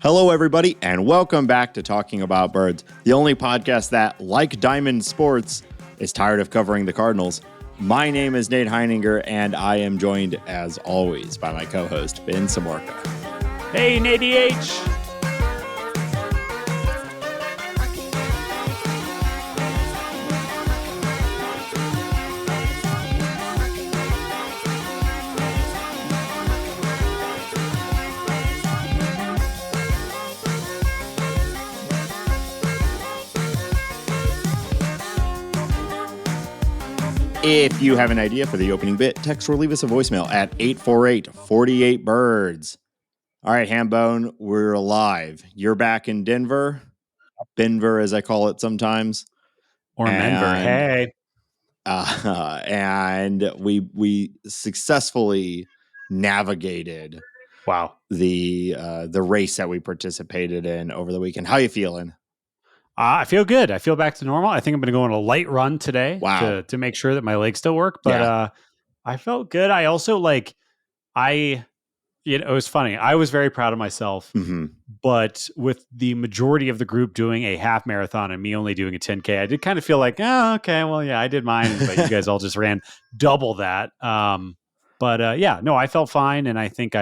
Hello, everybody, and welcome back to Talking About Birds, the only podcast that, like Diamond Sports, is tired of covering the Cardinals. My name is Nate Heininger, and I am joined, as always, by my co-host, Ben Samorka. Hey, Nate H. If you have an idea for the opening bit, text or leave us a voicemail at 848-48-BIRDS. All right, Hambone, we're live. You're back in Denver. Denver, as I call it sometimes. Or Denver, hey. And we successfully navigated the race that we participated in over the weekend. How you feeling? I feel good. I feel back to normal. I think I'm going to go on a light run today to make sure that my legs still work. But I felt good. I also it was funny. I was very proud of myself. Mm-hmm. But with the majority of the group doing a half marathon and me only doing a 10K, I did kind of feel like, oh, okay, well, yeah, I did mine, but you guys all just ran double that. I felt fine. And I think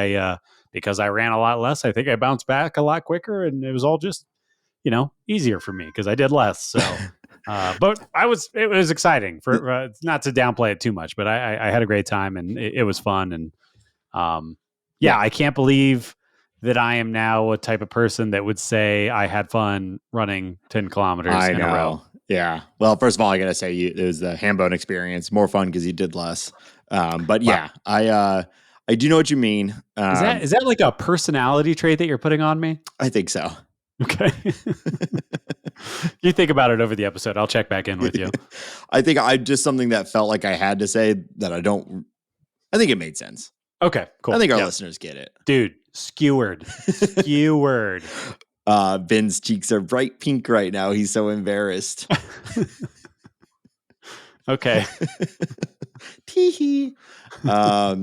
because I ran a lot less, I think I bounced back a lot quicker, and it was all just, easier for me because I did less. So, but it was exciting for not to downplay it too much, but I had a great time and it was fun. And I can't believe that I am now a type of person that would say I had fun running 10 kilometers in a row. Yeah. Well, first of all, I got to say it was the Hambone experience, more fun because you did less. I do know what you mean. Is that like a personality trait that you're putting on me? I think so. Okay. You think about it over the episode. I'll check back in with you. I think I just something that felt like I had to say that I think it made sense. Okay, cool. I think our listeners get it. Dude, skewered. Ben's cheeks are bright pink right now. He's so embarrassed. Okay. Tee-hee. I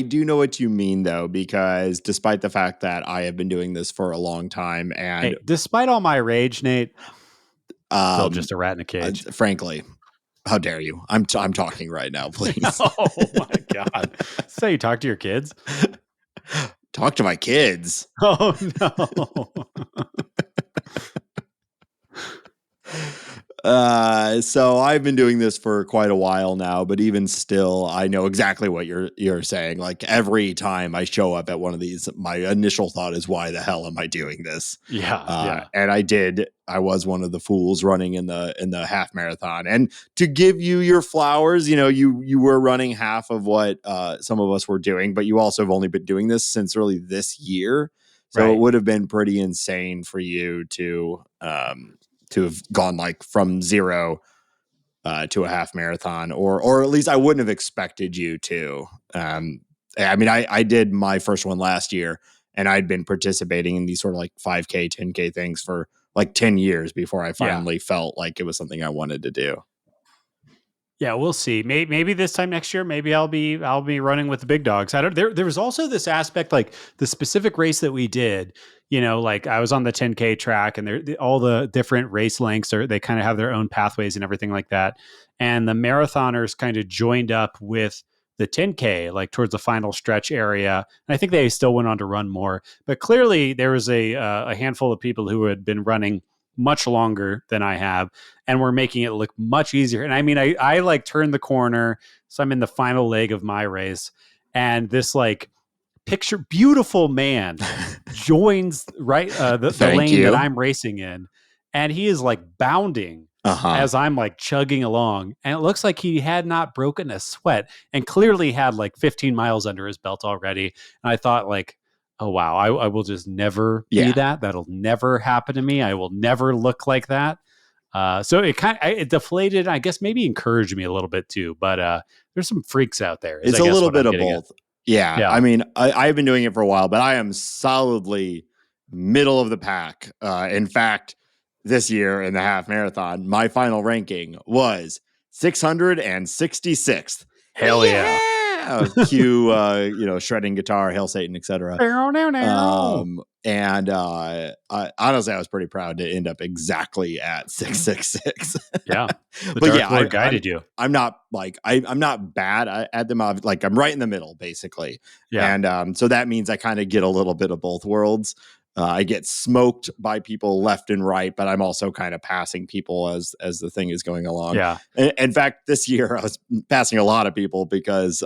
do know what you mean, though, because despite the fact that I have been doing this for a long time, and despite all my rage, Nate, still just a rat in a cage. Frankly, how dare you? I'm talking right now, please. Oh my God! So you talk to your kids? Talk to my kids. Oh no. So I've been doing this for quite a while now, but even still, I know exactly what you're saying. Like every time I show up at one of these, my initial thought is, why the hell am I doing this? Yeah. And I was one of the fools running in the half marathon. And to give you your flowers, you were running half of what some of us were doing, but you also have only been doing this since really this year. So It would have been pretty insane for you to have gone from zero to a half marathon, or at least I wouldn't have expected you to. I did my first one last year, and I'd been participating in these sort of like 5K, 10K things for like 10 years before I finally felt like it was something I wanted to do. Yeah, we'll see. Maybe this time next year, maybe I'll be running with the big dogs. There was also this aspect, like the specific race that we did, like I was on the 10K track, and all the different race lengths they kind of have their own pathways and everything like that. And the marathoners kind of joined up with the 10K, like towards the final stretch area. And I think they still went on to run more, but clearly there was a handful of people who had been running much longer than I have, and we're making it look much easier. And I mean, I like turned the corner, so I'm in the final leg of my race, and this beautiful man joins the lane that I'm racing in, and he is like bounding as I'm like chugging along, and it looks like he had not broken a sweat and clearly had like 15 miles under his belt already. And I thought, like, oh wow, I will just never be that. That'll never happen to me. I will never look like that. So it deflated, I guess, maybe encouraged me a little bit too. But there's some freaks out there. It's a little bit of both. Yeah. I mean, I've been doing it for a while, but I am solidly middle of the pack. In fact, this year in the half marathon, my final ranking was 666th. Hell yeah. Cue, shredding guitar, Hail Satan, etc. And honestly, I was pretty proud to end up exactly at 666. Yeah. The But Dark yeah, Lord guided you. I'm not like I'm not bad at them. Like I'm right in the middle, basically. Yeah. And so that means I kind of get a little bit of both worlds. I get smoked by people left and right, but I'm also kind of passing people as the thing is going along. Yeah. In fact, this year I was passing a lot of people because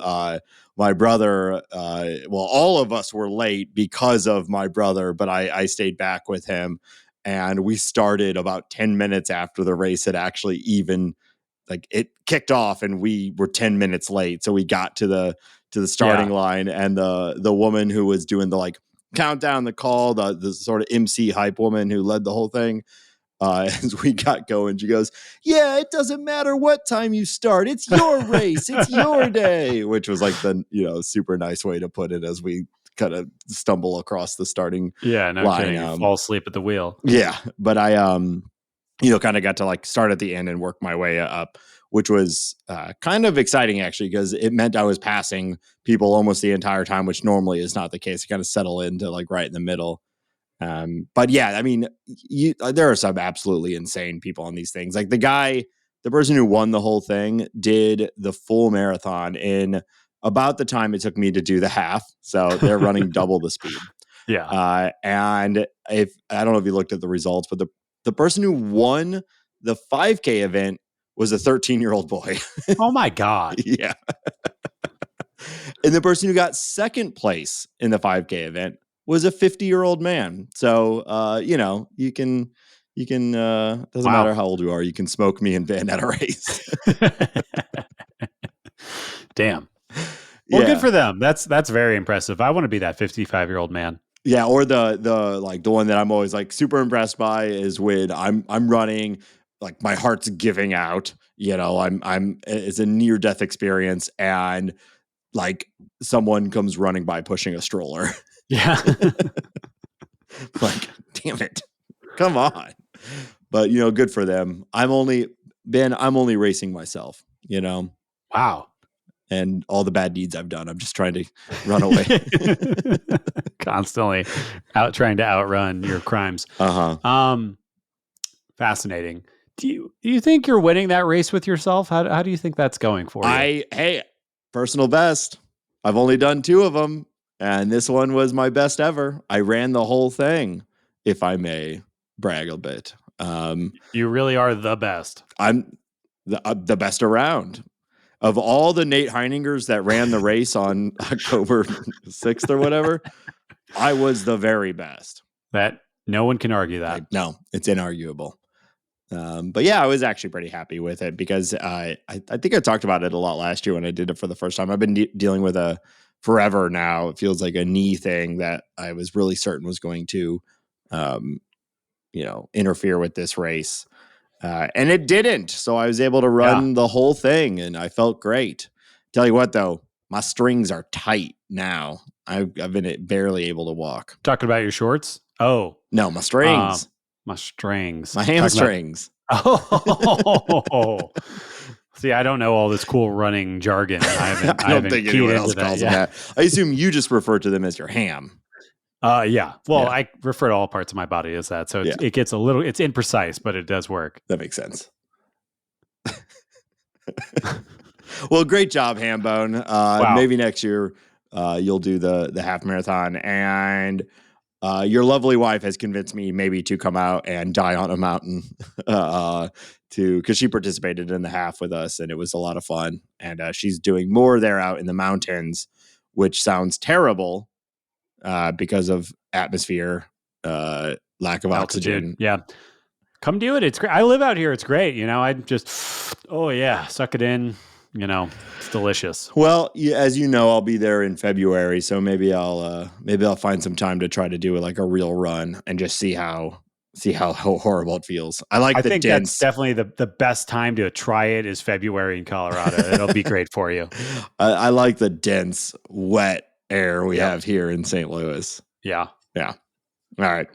my brother, well, all of us were late because of my brother, but I stayed back with him. And we started about 10 minutes after the race had actually even like it kicked off, and we were 10 minutes late. So we got to the starting line, and the woman who was doing the like countdown, the call, the sort of MC hype woman who led the whole thing, as we got going, she goes, "Yeah, it doesn't matter what time you start. It's your race. It's your day," which was like the, super nice way to put it as we kind of stumble across the starting Yeah, no line. kidding. You fall asleep at the wheel. Yeah, but I kind of got to like start at the end and work my way up, which was kind of exciting actually, because it meant I was passing people almost the entire time, which normally is not the case. I kind of settle into like right in the middle. But yeah, I mean, there are some absolutely insane people on these things. Like the person who won the whole thing did the full marathon in about the time it took me to do the half. So they're running double the speed. Yeah. And if I don't know if you looked at the results, but the person who won the 5K event was a 13-year-old boy. Oh my God. Yeah. And the person who got second place in the 5K event was a 50-year-old man. So, you can, doesn't matter how old you are, you can smoke me and Van at a race. Damn. Well, good for them. That's very impressive. I want to be that 55-year-old man. Yeah, or the one that I'm always like super impressed by is when I'm running, like my heart's giving out, I'm it's a near death experience, and like someone comes running by pushing a stroller. Yeah. Like, damn it. Come on. But good for them. I'm only racing myself, Wow. and all the bad deeds I've done. I'm just trying to run away. Constantly trying to outrun your crimes. Fascinating. Do you think you're winning that race with yourself? How do you think that's going for you? Hey, personal best. I've only done 2 of them, and this one was my best ever. I ran the whole thing, if I may brag a bit. You really are the best. I'm the best around. Of all the Nate Heiningers that ran the race on October 6th or whatever, I was the very best. That no one can argue that. No, it's inarguable. But yeah, I was actually pretty happy with it because I think I talked about it a lot last year when I did it for the first time. I've been dealing with forever now. It feels like a knee thing that I was really certain was going to, interfere with this race. And it didn't. So I was able to run the whole thing, and I felt great. Tell you what, though, my strings are tight now. I've been barely able to walk. Talking about your shorts? Oh. No, my strings. My strings. My hamstrings. Oh. See, I don't know all this cool running jargon. I don't think anyone else calls them that. I assume you just refer to them as your ham. Yeah. Well, I refer to all parts of my body as that. So it gets it's imprecise, but it does work. That makes sense. Well, great job, Hambone. Wow. Maybe next year you'll do the half marathon, and your lovely wife has convinced me maybe to come out and die on a mountain because she participated in the half with us, and it was a lot of fun. And she's doing more there out in the mountains, which sounds terrible. Because of atmosphere, lack of oxygen. Yeah. Come do it. It's great. I live out here. It's great. I just, suck it in. It's delicious. Well, as you know, I'll be there in February, so maybe I'll find some time to try to do like a real run and just see how horrible it feels. I think that's definitely the best time to try it is February in Colorado. It'll be great for you. I like the dense, wet air we have here in St. Louis. Yeah. All right.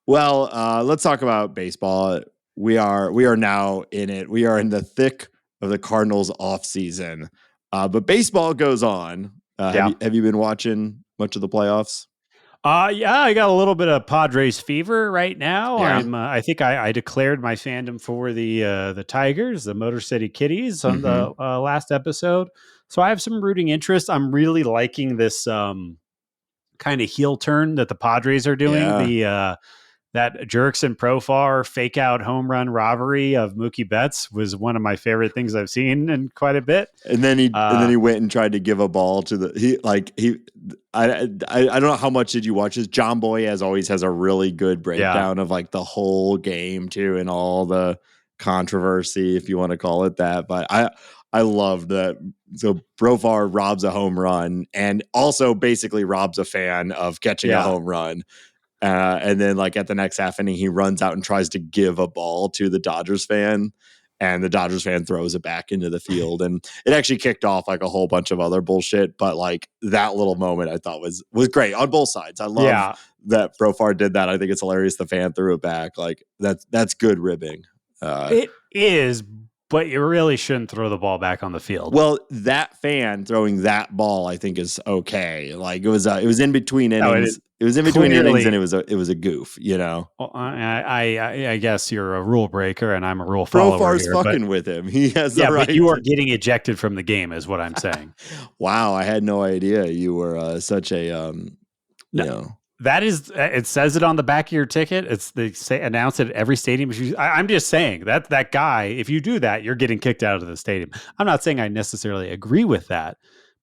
Well, let's talk about baseball. We are now in it. We are in the thick of the Cardinals off season. But baseball goes on. Have you been watching much of the playoffs? Yeah, I got a little bit of Padres fever right now. Yeah. I think I declared my fandom for the Tigers, the Motor City Kitties, on Hmm. the last episode. So I have some rooting interest. I'm really liking this kind of heel turn that the Padres are doing. Yeah. The that Jerks and Profar fake out home run robbery of Mookie Betts was one of my favorite things I've seen in quite a bit. And then he went and tried to give a ball to I don't know how much did you watch this. John Boy as always has a really good Yeah, breakdown of like the whole game too and all the controversy, if you want to call it that. But I loved that. So Profar robs a home run and also basically robs a fan of catching a yeah. home run. And then, like at the next half inning, he runs out and tries to give a ball to the Dodgers fan, and the Dodgers fan throws it back into the field. And it actually kicked off like a whole bunch of other bullshit. But like that little moment, I thought was great on both sides. I love Yeah, that Profar did that. I think it's hilarious. The fan threw it back. Like that's good ribbing. it is, but you really shouldn't throw the ball back on the field. Well, that fan throwing that ball, I think, is okay. Like it was in between No, innings. It was in between innings, and clearly. it was a goof. Well, I guess you're a rule breaker and I'm a rule follower Profar's here, but fucking with him. He has the yeah, but right you are to. getting ejected from the game, is what I'm saying. Wow, I had no idea you were such a you No, know. that is, it says it on the back of your ticket. They say announce it at every stadium. I'm just saying that guy, if you do that, you're getting kicked out of the stadium. I'm not saying I necessarily agree with that,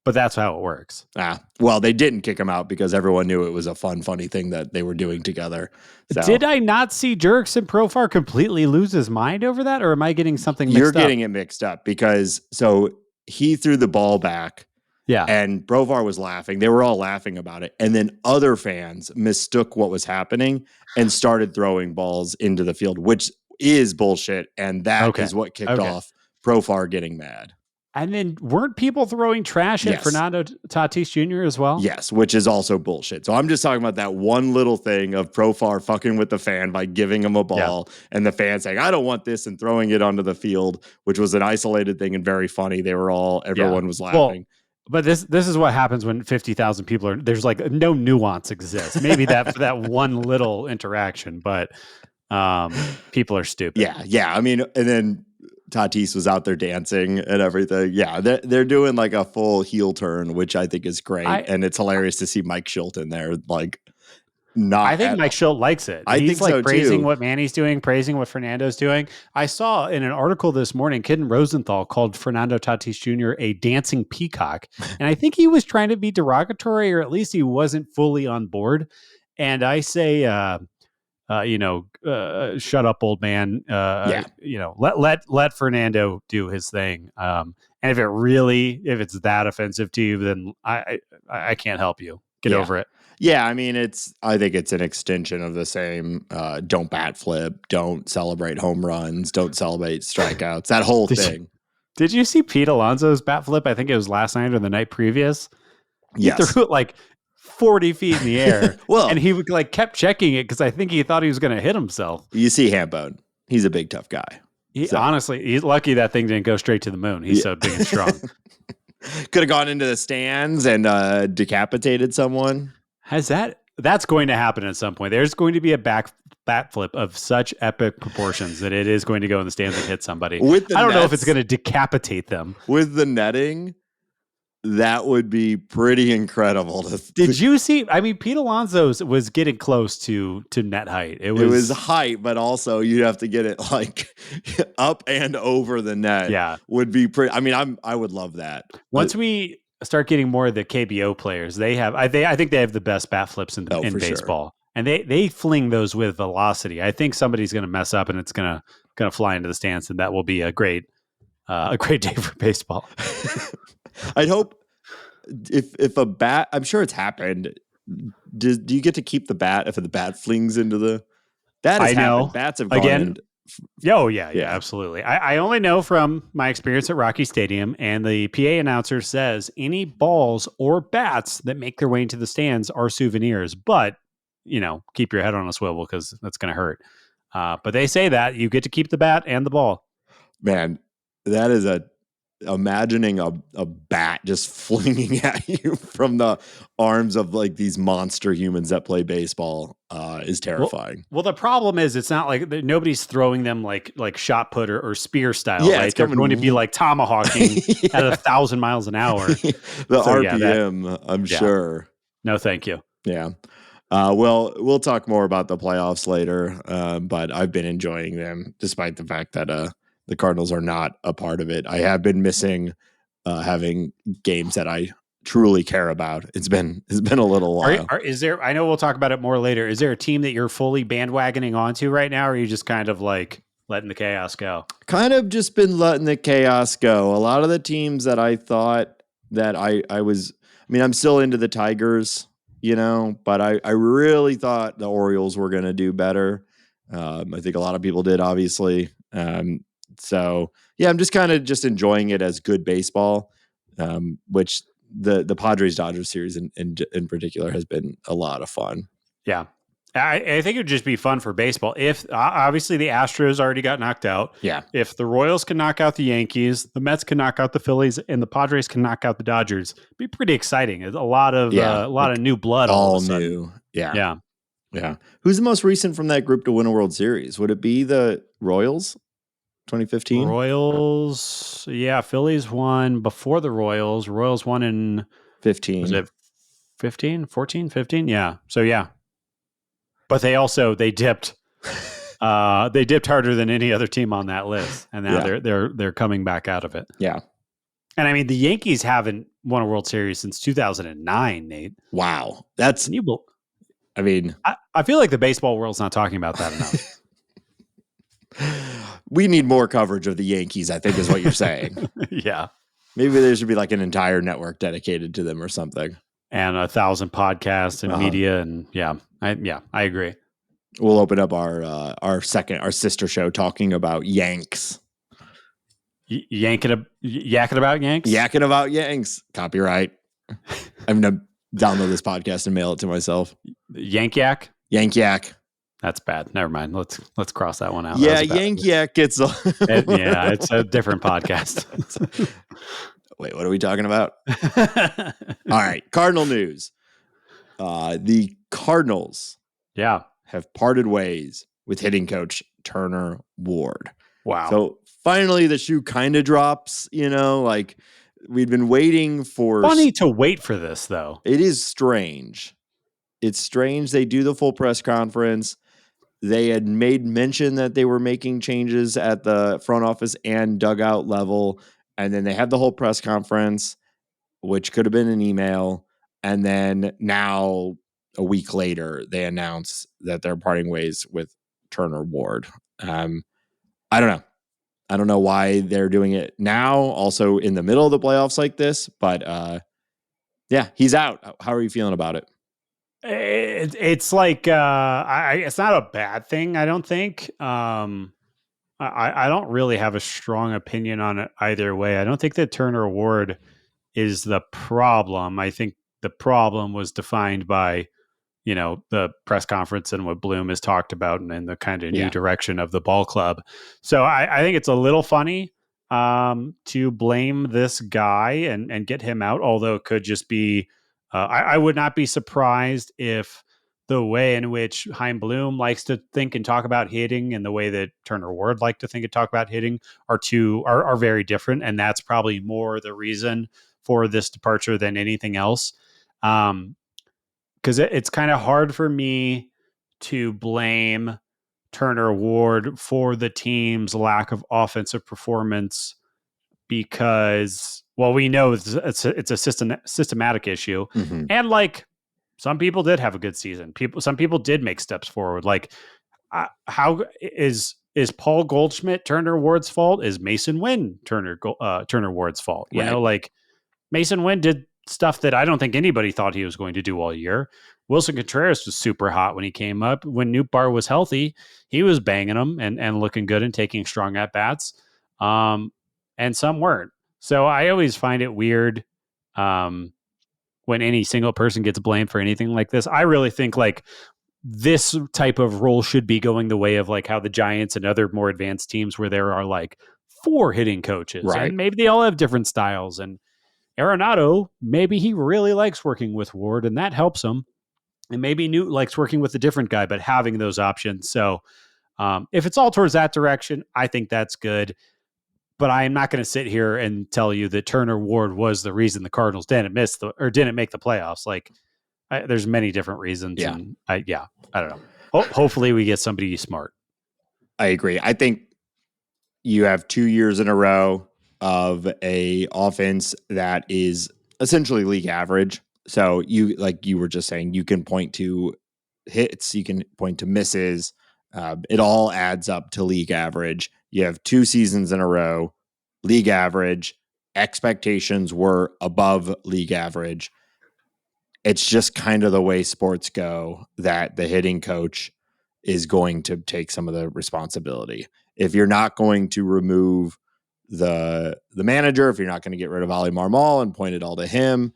but that's how it works. Well, they didn't kick him out because everyone knew it was a funny thing that they were doing together. So Did I not see Jerks and Profar completely lose his mind over that, or am I getting something you're mixed up? getting it mixed up because he threw the ball back Yeah. and Brovar was laughing. They were all laughing about it. And then other fans mistook what was happening and started throwing balls into the field, which is bullshit. And that Okay. is what kicked Okay. off Profar getting mad. And then weren't people throwing trash at Yes. Fernando Tatis Jr. as well? Yes, which is also bullshit. So I'm just talking about that one little thing of Profar fucking with the fan by giving him a Yeah. ball and the fan saying, I don't want this, and throwing it onto the field, which was an isolated thing and very funny. Everyone was Well, laughing. but this is what happens when 50,000 people are, there's like no nuance exists. Maybe that one little interaction, but people are stupid. Yeah. I mean, and then Tatis was out there dancing and everything. Yeah, they're doing like a full heel turn, which I think is great, and it's hilarious to see Mike Shilton there. Like, I not think at Mike all. Schilt likes it. I He's think like so praising too. what Manny's doing, praising what Fernando's doing. I saw in an article this morning, Kidden Rosenthal called Fernando Tatis Jr. a dancing peacock. And I think he was trying to be derogatory, or at least he wasn't fully on board. And I say, shut up, old man. Yeah, Let Fernando do his thing. And if it's that offensive to you, then I can't help you. Get yeah. over it. Yeah, I mean, I think it's an extension of the same. Don't bat flip. Don't celebrate home runs. Don't celebrate strikeouts. That whole thing. Did you see Pete Alonso's bat flip? I think it was last night or the night previous. He Yes. threw it like 40 feet in the air, Well, and he like kept checking it because I think he thought he was going to hit himself. you see Hambone. He's a big tough guy. Honestly, he's lucky that thing didn't go straight to the moon. He's so big and strong. Could have gone into the stands and decapitated someone. That's going to happen at some point. There's going to be a bat flip of such epic proportions that it is going to go in the stands and hit somebody. I don't know if it's going to decapitate them. With the netting, that would be pretty incredible. Did you see? I mean, Pete Alonso was getting close to net height. It was height, but also you'd have to get it like up and over the net. Yeah, would be pretty. I mean, I would love that. Once we start getting more of the KBO players, they have. I think they have the best bat flips in baseball, sure. And they fling those with velocity. I think somebody's going to mess up and it's going to fly into the stands, and that will be a great day for baseball. I'd hope if a bat, I'm sure it's happened. Do you get to keep the bat if the bat flings into the? That has happened. Bats have gone again. Yeah, absolutely. I only know from my experience at Rocky Stadium, and the PA announcer says any balls or bats that make their way into the stands are souvenirs, but keep your head on a swivel because that's going to hurt. But they say that you get to keep the bat and the ball. Man, that is imagining a bat just flinging at you from the arms of like these monster humans that play baseball is terrifying. Well, the problem is it's not like nobody's throwing them like shot put or spear style, Yeah, it's right? They're going to be like tomahawking at 1,000 miles an hour. The So RPM, I'm sure. No, thank you. Yeah. Well, we'll talk more about the playoffs later, but I've been enjoying them despite the fact that the Cardinals are not a part of it. I have been missing having games that I truly care about. It's been a little while. Is there? I know we'll talk about it more later. Is there a team that you're fully bandwagoning onto right now, or are you just kind of like letting the chaos go? Kind of just been letting the chaos go. A lot of the teams that I thought that I was. I mean, I'm still into the Tigers, but I really thought the Orioles were going to do better. I think a lot of people did, obviously. So yeah, I'm just kind of just enjoying it as good baseball, which the Padres Dodgers series in particular has been a lot of fun. Yeah. I think it would just be fun for baseball if obviously the Astros already got knocked out. Yeah. If the Royals can knock out the Yankees, the Mets can knock out the Phillies, and the Padres can knock out the Dodgers, it'd be pretty exciting. It's a lot of new blood. All of a sudden. New. Yeah. Who's the most recent from that group to win a World Series? Would it be the Royals? 2015? Royals. Yeah. Phillies won before the Royals. Royals won in 15. Was it 15, 14, 15? Yeah. So yeah. But they dipped. They dipped harder than any other team on that list, and now they're coming back out of it. Yeah, and I mean the Yankees haven't won a World Series since 2009. Nate, wow, that's. I mean, I feel like the baseball world's not talking about that enough. We need more coverage of the Yankees, I think, is what you're saying. Yeah, maybe there should be like an entire network dedicated to them or something. And 1,000 podcasts and media. And I agree. We'll open up our sister show talking about Yanks. Yakking about Yanks? Yakking about Yanks. Copyright. I'm going to download this podcast and mail it to myself. Yank Yak? Yank Yak. That's bad. Never mind. Let's cross that one out. Yeah, Yank Yak gets it's a different podcast. Wait, what are we talking about? All right, Cardinal news. The Cardinals have parted ways with hitting coach Turner Ward. Wow. So finally the shoe kind of drops, like we've been waiting for... Funny to wait for this, though. It is strange. It's strange. They do the full press conference. They had made mention that they were making changes at the front office and dugout level. And then they had the whole press conference, which could have been an email. And then now, a week later, they announce that they're parting ways with Turner Ward. I don't know. I don't know why they're doing it now, also in the middle of the playoffs like this. But yeah, he's out. How are you feeling about it? It's like it's not a bad thing, I don't think. I don't really have a strong opinion on it either way. I don't think that Turner Ward is the problem. I think the problem was defined by, the press conference and what Bloom has talked about and the kind of new direction of the ball club. So I think it's a little funny to blame this guy and get him out, although it could just be, I would not be surprised if the way in which Chaim Bloom likes to think and talk about hitting and the way that Turner Ward like to think and talk about hitting are very different. And that's probably more the reason for this departure than anything else. Because it's kind of hard for me to blame Turner Ward for the team's lack of offensive performance because, well, we know it's a systematic issue. Mm-hmm. And like, some people did have a good season. Some people did make steps forward. Like, how is Paul Goldschmidt Turner Ward's fault? Is Mason Wynn Turner Ward's fault? You know, like Mason Wynn did stuff that I don't think anybody thought he was going to do all year. Wilson Contreras was super hot when he came up. When Nootbaar was healthy, he was banging them and looking good and taking strong at bats. And some weren't. So I always find it weird. When any single person gets blamed for anything like this. I really think like this type of role should be going the way of like how the Giants and other more advanced teams where there are like 4 hitting coaches, Right. and maybe they all have different styles. And Arenado, maybe he really likes working with Ward, and that helps him. And maybe Newt likes working with a different guy, but having those options. So if it's all towards that direction, I think that's good. But I am not going to sit here and tell you that Turner Ward was the reason the Cardinals didn't make the playoffs. Like, there's many different reasons, Yeah. and I don't know. Hopefully, we get somebody smart. I agree. I think you have 2 years in a row of a offense that is essentially league average. So you, like you were just saying, you can point to hits, you can point to misses. It all adds up to league average. You have 2 seasons in a row, league average. Expectations were above league average. It's just kind of the way sports go that the hitting coach is going to take some of the responsibility. If you're not going to remove the manager, if you're not going to get rid of Ali Marmol and point it all to him,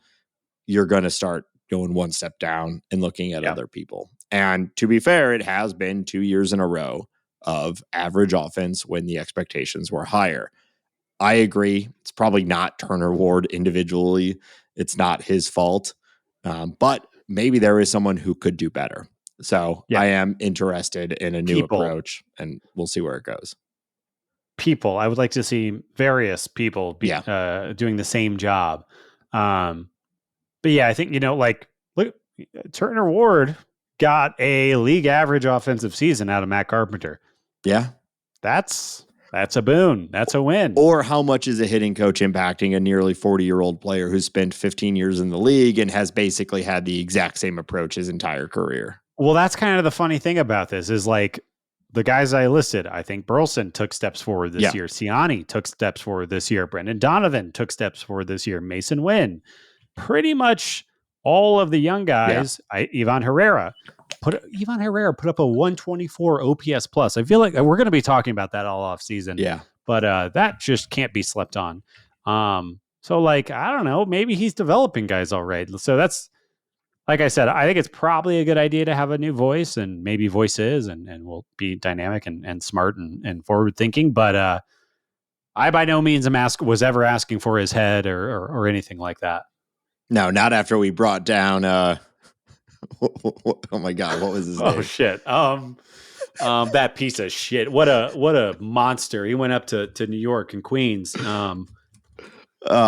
you're going to start going one step down and looking at other people. And to be fair, it has been 2 years in a row of average offense when the expectations were higher. I agree. It's probably not Turner Ward individually. It's not his fault. But maybe there is someone who could do better. So I am interested in a new approach, and we'll see where it goes. I would like to see various people doing the same job. But yeah, I think, look, Turner Ward got a league average offensive season out of Matt Carpenter. Yeah. That's a boon. That's a win. Or how much is a hitting coach impacting a nearly 40-year-old player who's spent 15 years in the league and has basically had the exact same approach his entire career? Well, that's kind of the funny thing about this is, like, the guys I listed, I think Burleson took steps forward this year. Siani took steps forward this year. Brendan Donovan took steps forward this year. Mason Wynn. Pretty much all of the young guys, Ivan Herrera put up a 124 OPS plus. I feel like we're going to be talking about that all off season. Yeah. But that just can't be slept on. So, like, I don't know, maybe he's developing guys all right. So that's, like I said, I think it's probably a good idea to have a new voice, and maybe voices and will be dynamic and smart and forward thinking. But I by no means was ever asking for his head or anything like that. No, not after we brought down. Oh my God, what was his name? Oh shit. That piece of shit. What a monster. He went up to New York and Queens. Oh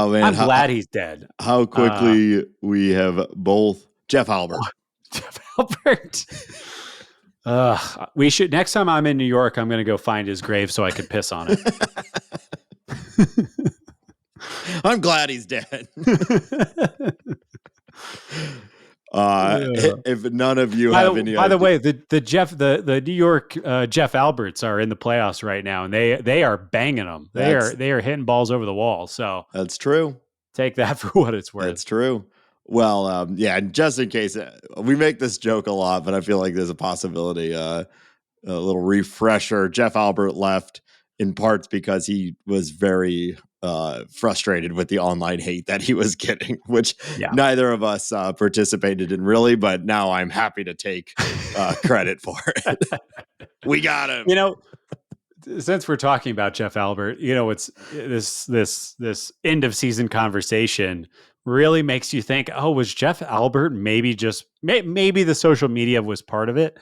man, I'm glad he's dead. How quickly we have both. Jeff Albert. Jeff Albert. We should, next time I'm in New York, I'm going to go find his grave so I could piss on it. I'm glad he's dead. If none of you have any, by the way, the New York Jeff Alberts are in the playoffs right now, and they are banging them. They are hitting balls over the wall. So that's true. Take that for what it's worth. That's true. Well, just in case, we make this joke a lot, but I feel like there's a possibility, a little refresher. Jeff Albert left in parts because he was very frustrated with the online hate that he was getting, which neither of us participated in really, but now I'm happy to take credit for it. We got him. Since we're talking about Jeff Albert, it's this end of season conversation really makes you think, oh, was Jeff Albert maybe the social media was part of it,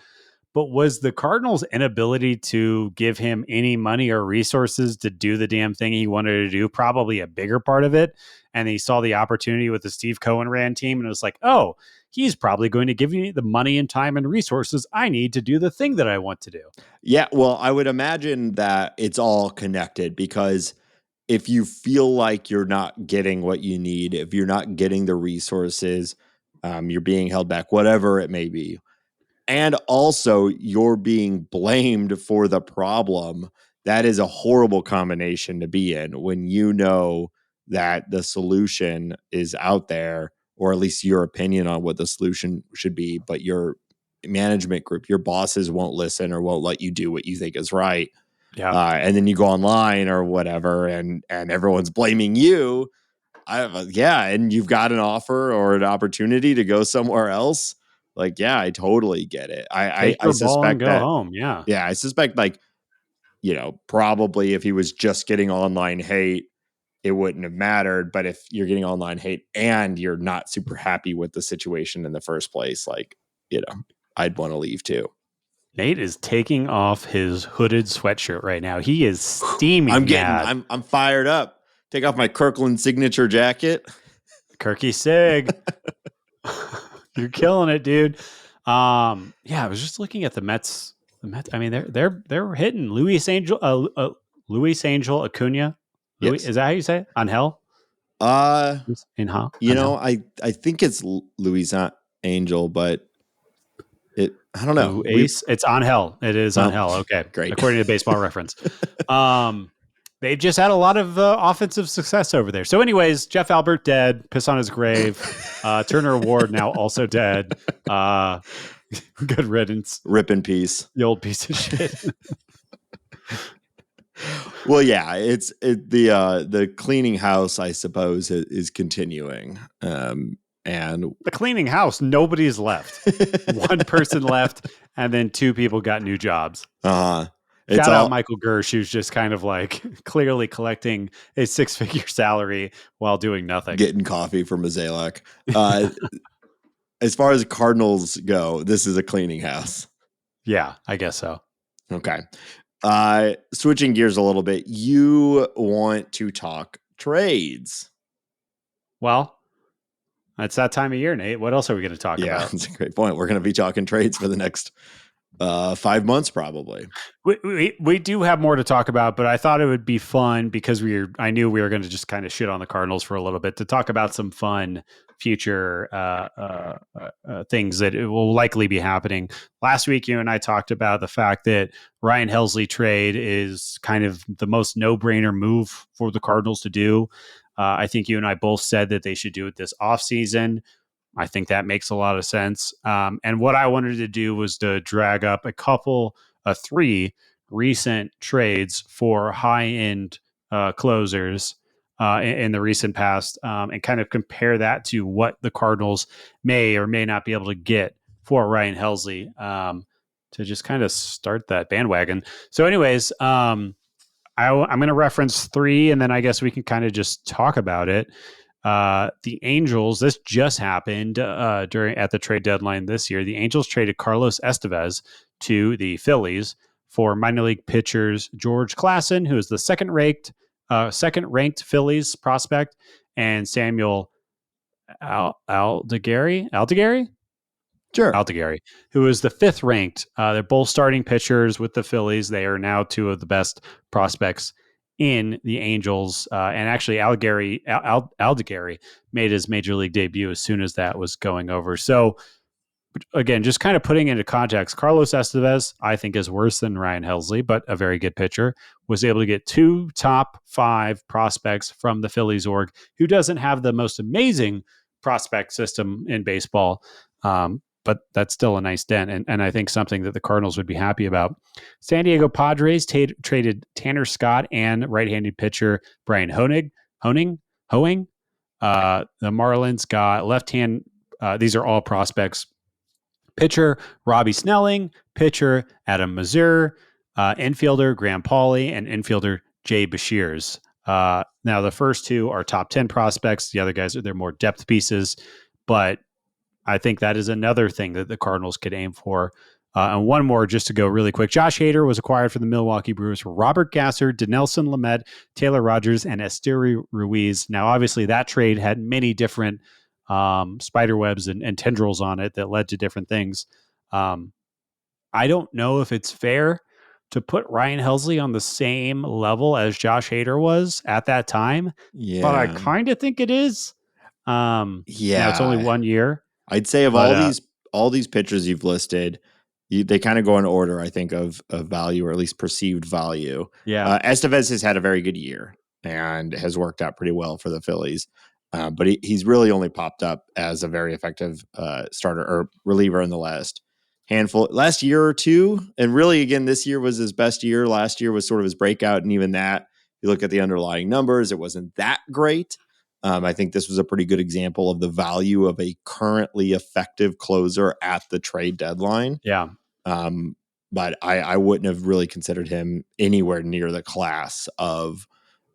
but was the Cardinals' inability to give him any money or resources to do the damn thing he wanted to do probably a bigger part of it? And he saw the opportunity with the Steve Cohen ran team and was like, oh, he's probably going to give me the money and time and resources I need to do the thing that I want to do. Yeah, well, I would imagine that it's all connected, because if you feel like you're not getting what you need, if you're not getting the resources, you're being held back, whatever it may be, and also you're being blamed for the problem, that is a horrible combination to be in when you know that the solution is out there, or at least your opinion on what the solution should be, but your management group, your bosses won't listen or won't let you do what you think is right. Yeah. And then you go online or whatever, and everyone's blaming you. And you've got an offer or an opportunity to go somewhere else. Like, I totally get it. I suspect go home. Yeah. I suspect, like, probably if he was just getting online hate, it wouldn't have mattered. But if you're getting online hate and you're not super happy with the situation in the first place, I'd want to leave too. Nate is taking off his hooded sweatshirt right now. He is steaming mad. I'm fired up. Take off my Kirkland signature jacket. Kirky Sig. You're killing it, dude. I was just looking at the Mets. The Mets. I mean, they're hitting Luis Angel, Acuna. Yes. Is that how you say it? Angel? I think it's Luis Angel, but I don't know. It's Angel. It is Angel. Okay, great. According to Baseball Reference. They've just had a lot of offensive success over there. So anyways, Jeff Albert dead, piss on his grave. Turner Ward now also dead. Good riddance. Rip in peace. The old piece of shit. Well, yeah, the cleaning house, I suppose, is continuing. And the cleaning house, nobody's left. One person left, and then two people got new jobs. Shout out Michael Gersh, who's just kind of like clearly collecting a 6-figure salary while doing nothing. Getting coffee from Mazalek. As far as Cardinals go, this is a cleaning house. Yeah, I guess so. Okay. Switching gears a little bit, you want to talk trades. Well, it's that time of year, Nate. What else are we going to talk about? Yeah, that's a great point. We're going to be talking trades for the next 5 months, probably. We do have more to talk about, but I thought it would be fun because I knew we were going to just kind of shit on the Cardinals for a little bit to talk about some fun future things that will likely be happening. Last week, you and I talked about the fact that Ryan Helsley trade is kind of the most no-brainer move for the Cardinals to do. I think you and I both said that they should do it this offseason. I think that makes a lot of sense. And what I wanted to do was to drag up three recent trades for high-end closers in the recent past and kind of compare that to what the Cardinals may or may not be able to get for Ryan Helsley to just kind of start that bandwagon. So anyways, I'm going to reference three, and then I guess we can kind of just talk about it. The Angels, this just happened at the trade deadline this year. The Angels traded Carlos Estevez to the Phillies for minor league pitchers George Klassen, who is the second ranked Phillies prospect, and Samuel Aldegari, who is the fifth ranked. They're both starting pitchers with the Phillies. They are now two of the best prospects in the Angels, and actually Aldegari made his major league debut as soon as that was going over. So again, just kind of putting into context, Carlos Estevez, I think, is worse than Ryan Helsley, but a very good pitcher, was able to get 2 top 5 prospects from the Phillies org, who doesn't have the most amazing prospect system in baseball. But that's still a nice dent, and I think something that the Cardinals would be happy about. San Diego Padres traded Tanner Scott and right-handed pitcher Brian Hoeing. The Marlins got left-hand. These are all prospects. Pitcher Robbie Snelling, pitcher Adam Mazur, infielder Graham Pauley, and infielder Jay Bashirs. Now, the first two are top 10 prospects. The other guys, they're more depth pieces, but I think that is another thing that the Cardinals could aim for. And one more just to go really quick. Josh Hader was acquired from the Milwaukee Brewers for Robert Gasser, Dinelson Lamet, Taylor Rogers, and Esteury Ruiz. Now, obviously, that trade had many different spider webs and tendrils on it that led to different things. I don't know if it's fair to put Ryan Helsley on the same level as Josh Hader was at that time, but I kind of think it is. Now it's only 1 year. I'd say of all these pitchers you've listed, they kind of go in order, I think, of value, or at least perceived value. Yeah. Estevez has had a very good year and has worked out pretty well for the Phillies. But he's really only popped up as a very effective starter or reliever in the last year or two. And really, again, this year was his best year. Last year was sort of his breakout. And even that, you look at the underlying numbers, it wasn't that great. I think this was a pretty good example of the value of a currently effective closer at the trade deadline. Yeah. but I wouldn't have really considered him anywhere near the class of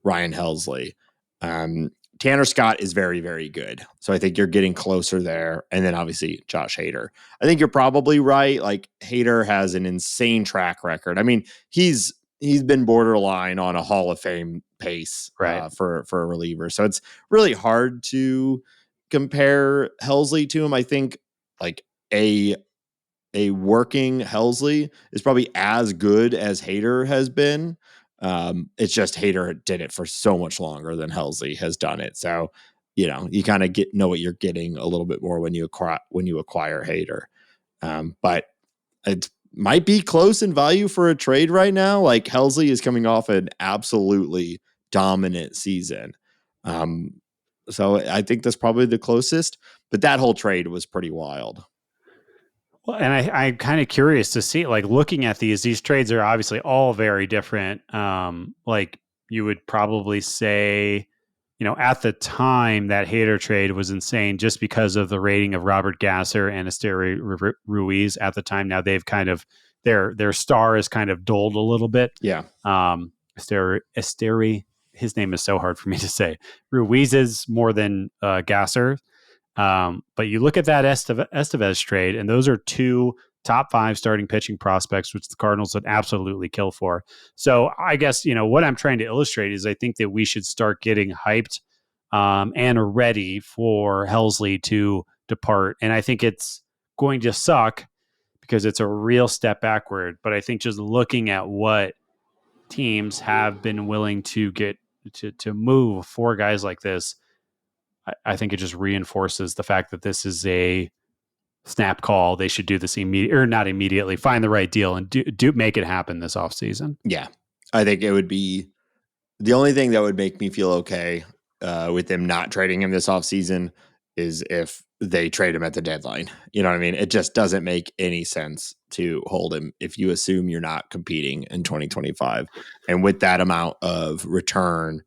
Ryan Helsley. Tanner Scott is very, very good. So I think you're getting closer there. And then obviously Josh Hader. I think you're probably right. Like Hader has an insane track record. I mean, he's been borderline on a Hall of Fame pace Right. for a reliever. So it's really hard to compare Helsley to him. I think like a working Helsley is probably as good as Hader has been. It's just Hader did it for so much longer than Helsley has done it. So, you kind of know what you're getting a little bit more when you acquire Hader. But it might be close in value for a trade right now. Like Helsley is coming off an absolutely dominant season. So I think that's probably the closest, but that whole trade was pretty wild. Well, and I'm kind of curious to see, like, looking at these trades are obviously all very different. Like you would probably say, at the time that Hader trade was insane just because of the rating of Robert Gasser and Esteury Ruiz at the time. Now they've kind of their star is kind of dulled a little bit. Yeah. Esteury, his name is so hard for me to say. Ruiz is more than Gasser. But you look at that Estevez trade, and those are two top 5 starting pitching prospects, which the Cardinals would absolutely kill for. So I guess, what I'm trying to illustrate is I think that we should start getting hyped and ready for Helsley to depart. And I think it's going to suck because it's a real step backward. But I think just looking at what teams have been willing to get to move for guys like this, I think it just reinforces the fact that this is a snap call. They should do this not immediately, find the right deal and do make it happen this offseason. Yeah. I think it would be the only thing that would make me feel okay with them not trading him this offseason is if they trade him at the deadline. You know what I mean? It just doesn't make any sense to hold him if you assume you're not competing in 2025. And with that amount of return,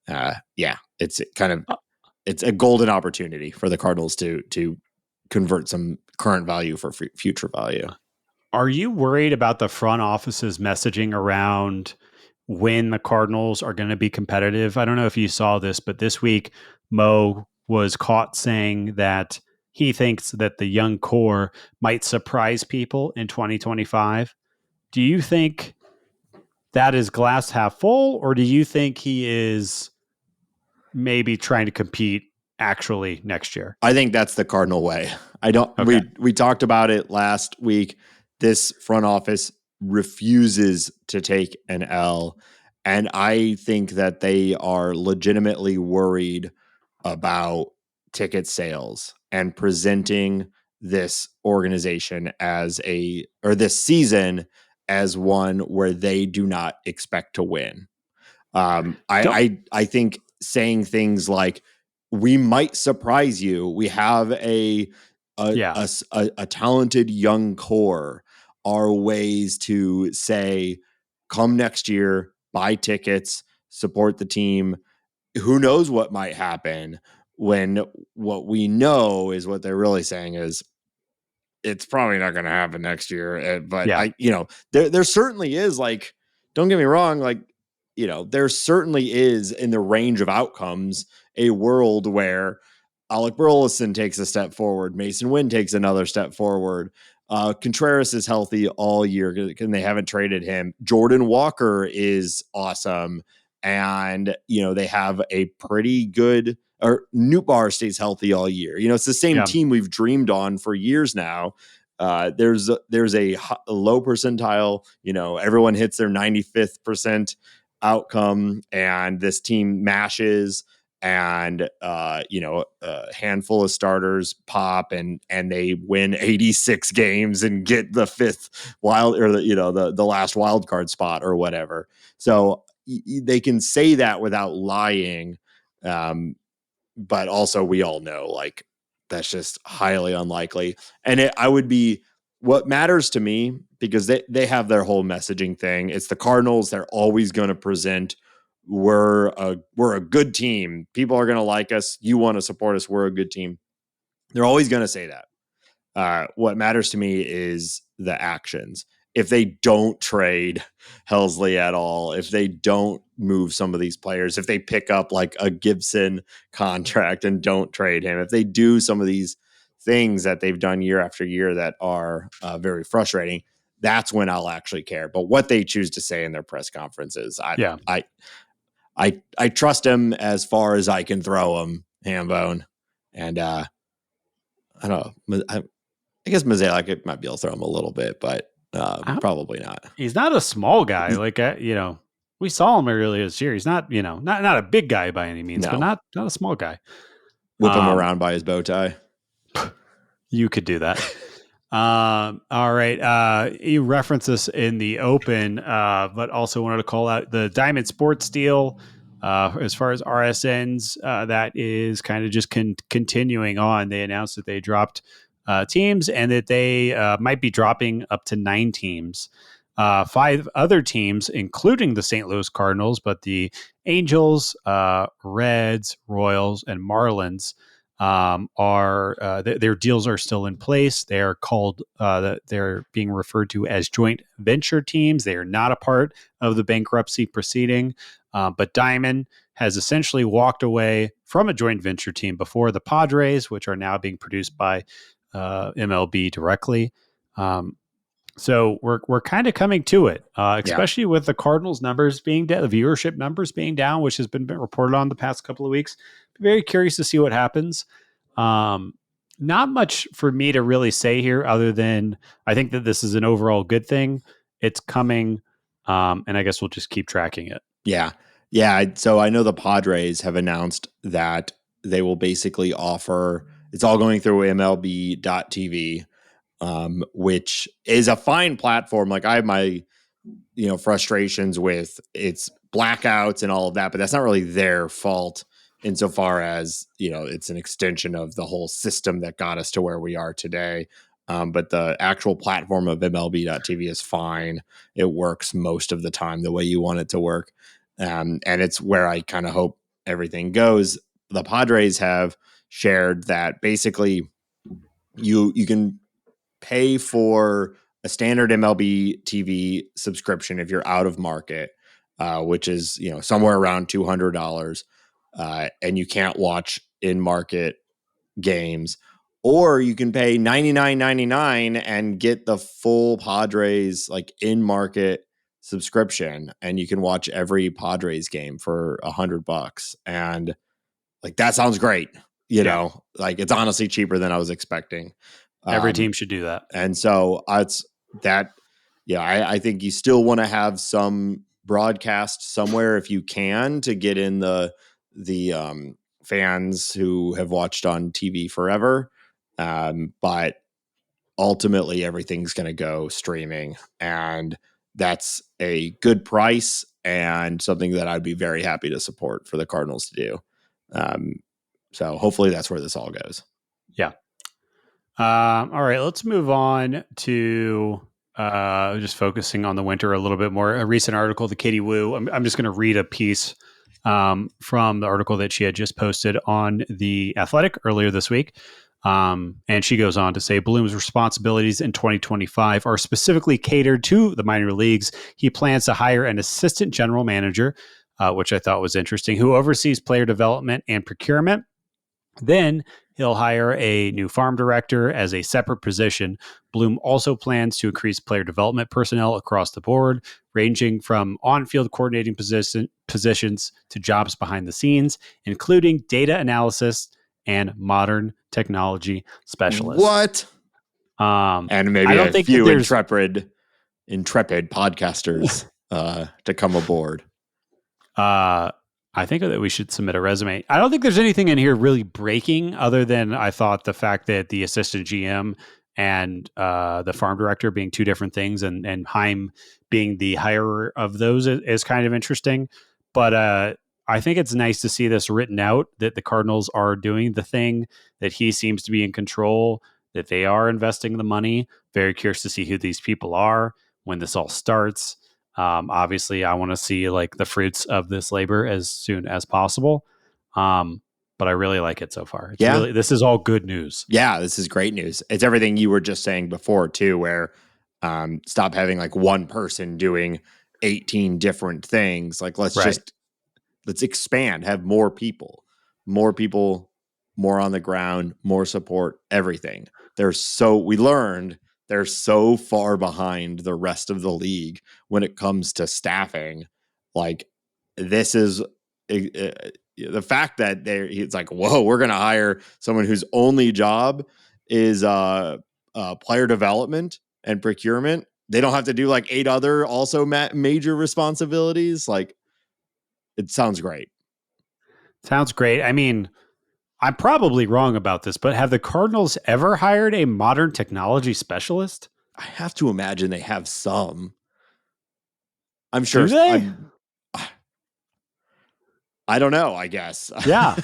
it's kind of it's a golden opportunity for the Cardinals to convert some current value for future value. Are you worried about the front office's messaging around when the Cardinals are going to be competitive? I don't know if you saw this, but this week Mo was caught saying that he thinks that the young core might surprise people in 2025. Do you think that is glass half full, or do you think he is maybe trying to compete actually next year? I think that's the Cardinal way. I don't. Okay. We talked about it last week. This front office refuses to take an L, and I think that they are legitimately worried about ticket sales and presenting this organization or this season as one where they do not expect to win. I think saying things like, we might surprise you. We have a talented young core are ways to say, come next year, buy tickets, support the team. Who knows what might happen, when what we know is what they're really saying is it's probably not going to happen next year. But there certainly is, like, don't get me wrong, like, there certainly is in the range of outcomes a world where Alec Burleson takes a step forward, Mason Wynn takes another step forward. Contreras is healthy all year and they haven't traded him. Jordan Walker is awesome. And, they have a pretty good, or Nootbaar stays healthy all year. It's the same team we've dreamed on for years now. There's a low percentile, everyone hits their 95th percent outcome, and this team mashes, and a handful of starters pop and they win 86 games and get the 5th wild, or the last wild card spot or whatever. So they can say that without lying. But also we all know, like, that's just highly unlikely. And I would be, what matters to me, because they have their whole messaging thing. It's the Cardinals. They're always going to present, we're a good team. People are going to like us. You want to support us. We're a good team. They're always going to say that. What matters to me is the actions. if they don't trade Helsley at all, if they don't move some of these players, if they pick up like a Gibson contract and don't trade him, if they do some of these things that they've done year after year that are very frustrating, that's when I'll actually care. But what they choose to say in their press conferences, I trust him as far as I can throw him, Hambone. And I don't know. I guess Mozeliak might be able to throw him a little bit, but probably not. He's not a small guy. Like, we saw him earlier this year. He's not, not a big guy by any means, but not a small guy. Whip him around by his bow tie. You could do that. All right. You referenced this in the open, but also wanted to call out the Diamond Sports deal. As far as RSNs, that is kind of just continuing on. They announced that they dropped teams and that they might be dropping up to 9 teams. 5 other teams, including the St. Louis Cardinals, but the Angels, Reds, Royals, and Marlins their deals are still in place. They are called, they're being referred to as joint venture teams. They are not a part of the bankruptcy proceeding. But Diamond has essentially walked away from a joint venture team before, the Padres, which are now being produced by MLB directly. So we're kind of coming to it, especially with the Cardinals numbers being down, the viewership numbers being down, which has been reported on the past couple of weeks. Very curious to see what happens. Not much for me to really say here other than I think that this is an overall good thing. It's coming, and I guess we'll just keep tracking it. Yeah. Yeah. So I know the Padres have announced that they will basically offer, it's all going through MLB.tv, which is a fine platform. Like I have my, frustrations with its blackouts and all of that, but that's not really their fault insofar as, it's an extension of the whole system that got us to where we are today. But the actual platform of MLB.tv is fine. It works most of the time the way you want it to work. And it's where I kind of hope everything goes. The Padres have shared that basically you can pay for a standard MLB TV subscription if you're out of market, which is somewhere around $200, and you can't watch in market games, or you can pay $99.99 and get the full Padres like in market subscription, and you can watch every Padres game for $100. And like that sounds great. Like it's honestly cheaper than I was expecting. Every team should do that. And so it's that, I think you still want to have some broadcast somewhere if you can to get in the fans who have watched on TV forever. But ultimately everything's going to go streaming, and that's a good price and something that I'd be very happy to support for the Cardinals to do. So hopefully that's where this all goes. Yeah. All right, let's move on to just focusing on the winter a little bit more. A recent article, the Katie Wu. I'm just going to read a piece from the article that she had just posted on The Athletic earlier this week. And she goes on to say Bloom's responsibilities in 2025 are specifically catered to the minor leagues. He plans to hire an assistant general manager, which I thought was interesting, who oversees player development and procurement. Then he'll hire a new farm director as a separate position. Bloom also plans to increase player development personnel across the board, ranging from on-field coordinating positions to jobs behind the scenes, including data analysis and modern technology specialists. What? And maybe a few intrepid podcasters to come aboard. I think that we should submit a resume. I don't think there's anything in here really breaking, other than I thought the fact that the assistant GM and the farm director being two different things, and Heim being the hirer of those is kind of interesting. But I think it's nice to see this written out, that the Cardinals are doing the thing, that he seems to be in control, that they are investing the money. Very curious to see who these people are when this all starts. Obviously, I want to see like the fruits of this labor as soon as possible. But I really like it so far. This is all good news. Yeah, this is great news. It's everything you were just saying before too, where Stop having like one person doing 18 different things. Like let's expand, have more people, more on the ground, more support, everything. We learned they're so far behind the rest of the league when it comes to staffing. Like this is the fact that it's like, whoa, we're going to hire someone whose only job is player development and procurement. They don't have to do like 8 other also major responsibilities. Like it sounds great. Sounds great. I mean, I'm probably wrong about this, but have the Cardinals ever hired a modern technology specialist? I have to imagine they have some. I'm sure. Do they? I don't know, I guess. Yeah.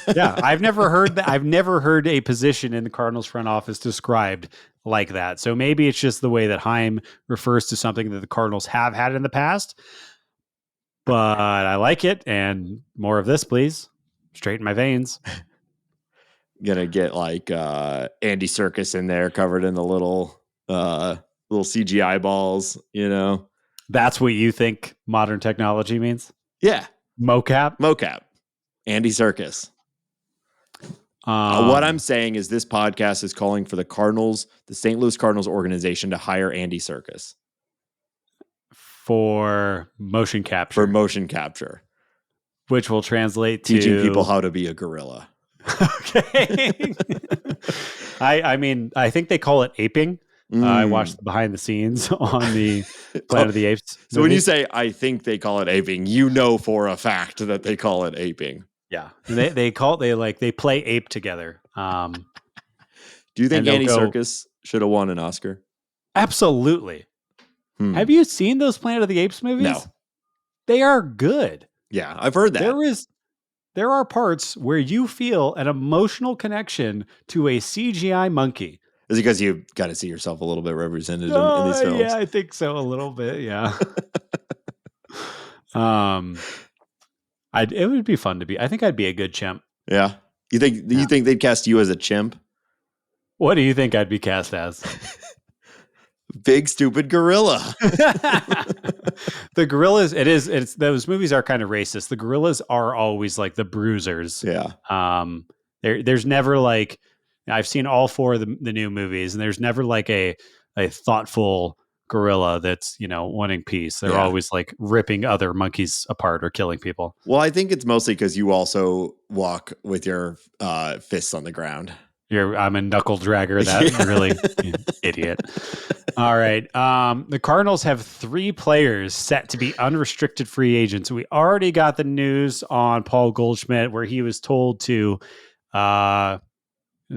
I've never heard that. I've never heard a position in the Cardinals front office described like that. So maybe it's just the way that Heim refers to something that the Cardinals have had in the past. But I like it. And more of this, please. Straighten my veins. Gonna get like Andy Serkis in there covered in the little CGI balls, you know. That's what you think modern technology means? Yeah. Mocap. Andy Serkis. What I'm saying is this podcast is calling for the St. Louis Cardinals organization to hire Andy Serkis. For motion capture. Which will translate to teaching people how to be a gorilla. Okay. I mean, I think they call it aping. I watched the behind the scenes on the Planet of the Apes. So when you say, I think they call it aping, you know for a fact that they call it aping. Yeah. They play ape together. Do you think Andy Serkis should have won an Oscar? Absolutely. Have you seen those Planet of the Apes movies? No. They are good. Yeah, I've heard that. There are parts where you feel an emotional connection to a CGI monkey. Is it because you got to see yourself a little bit represented in these films? Yeah, I think so. A little bit. Yeah. It would be fun to be. I think I'd be a good chimp. Yeah. You think they'd cast you as a chimp? What do you think I'd be cast as? Big stupid gorilla. The gorillas, it's those movies are kind of racist. The gorillas are always like the bruisers. Yeah. There's never like, I've seen all 4 of the new movies, and there's never like a thoughtful gorilla that's, wanting peace. They're always like ripping other monkeys apart or killing people. Well, I think it's mostly because you also walk with your fists on the ground. I'm a knuckle dragger. That really idiot. All right. The Cardinals have 3 players set to be unrestricted free agents. We already got the news on Paul Goldschmidt where he was told to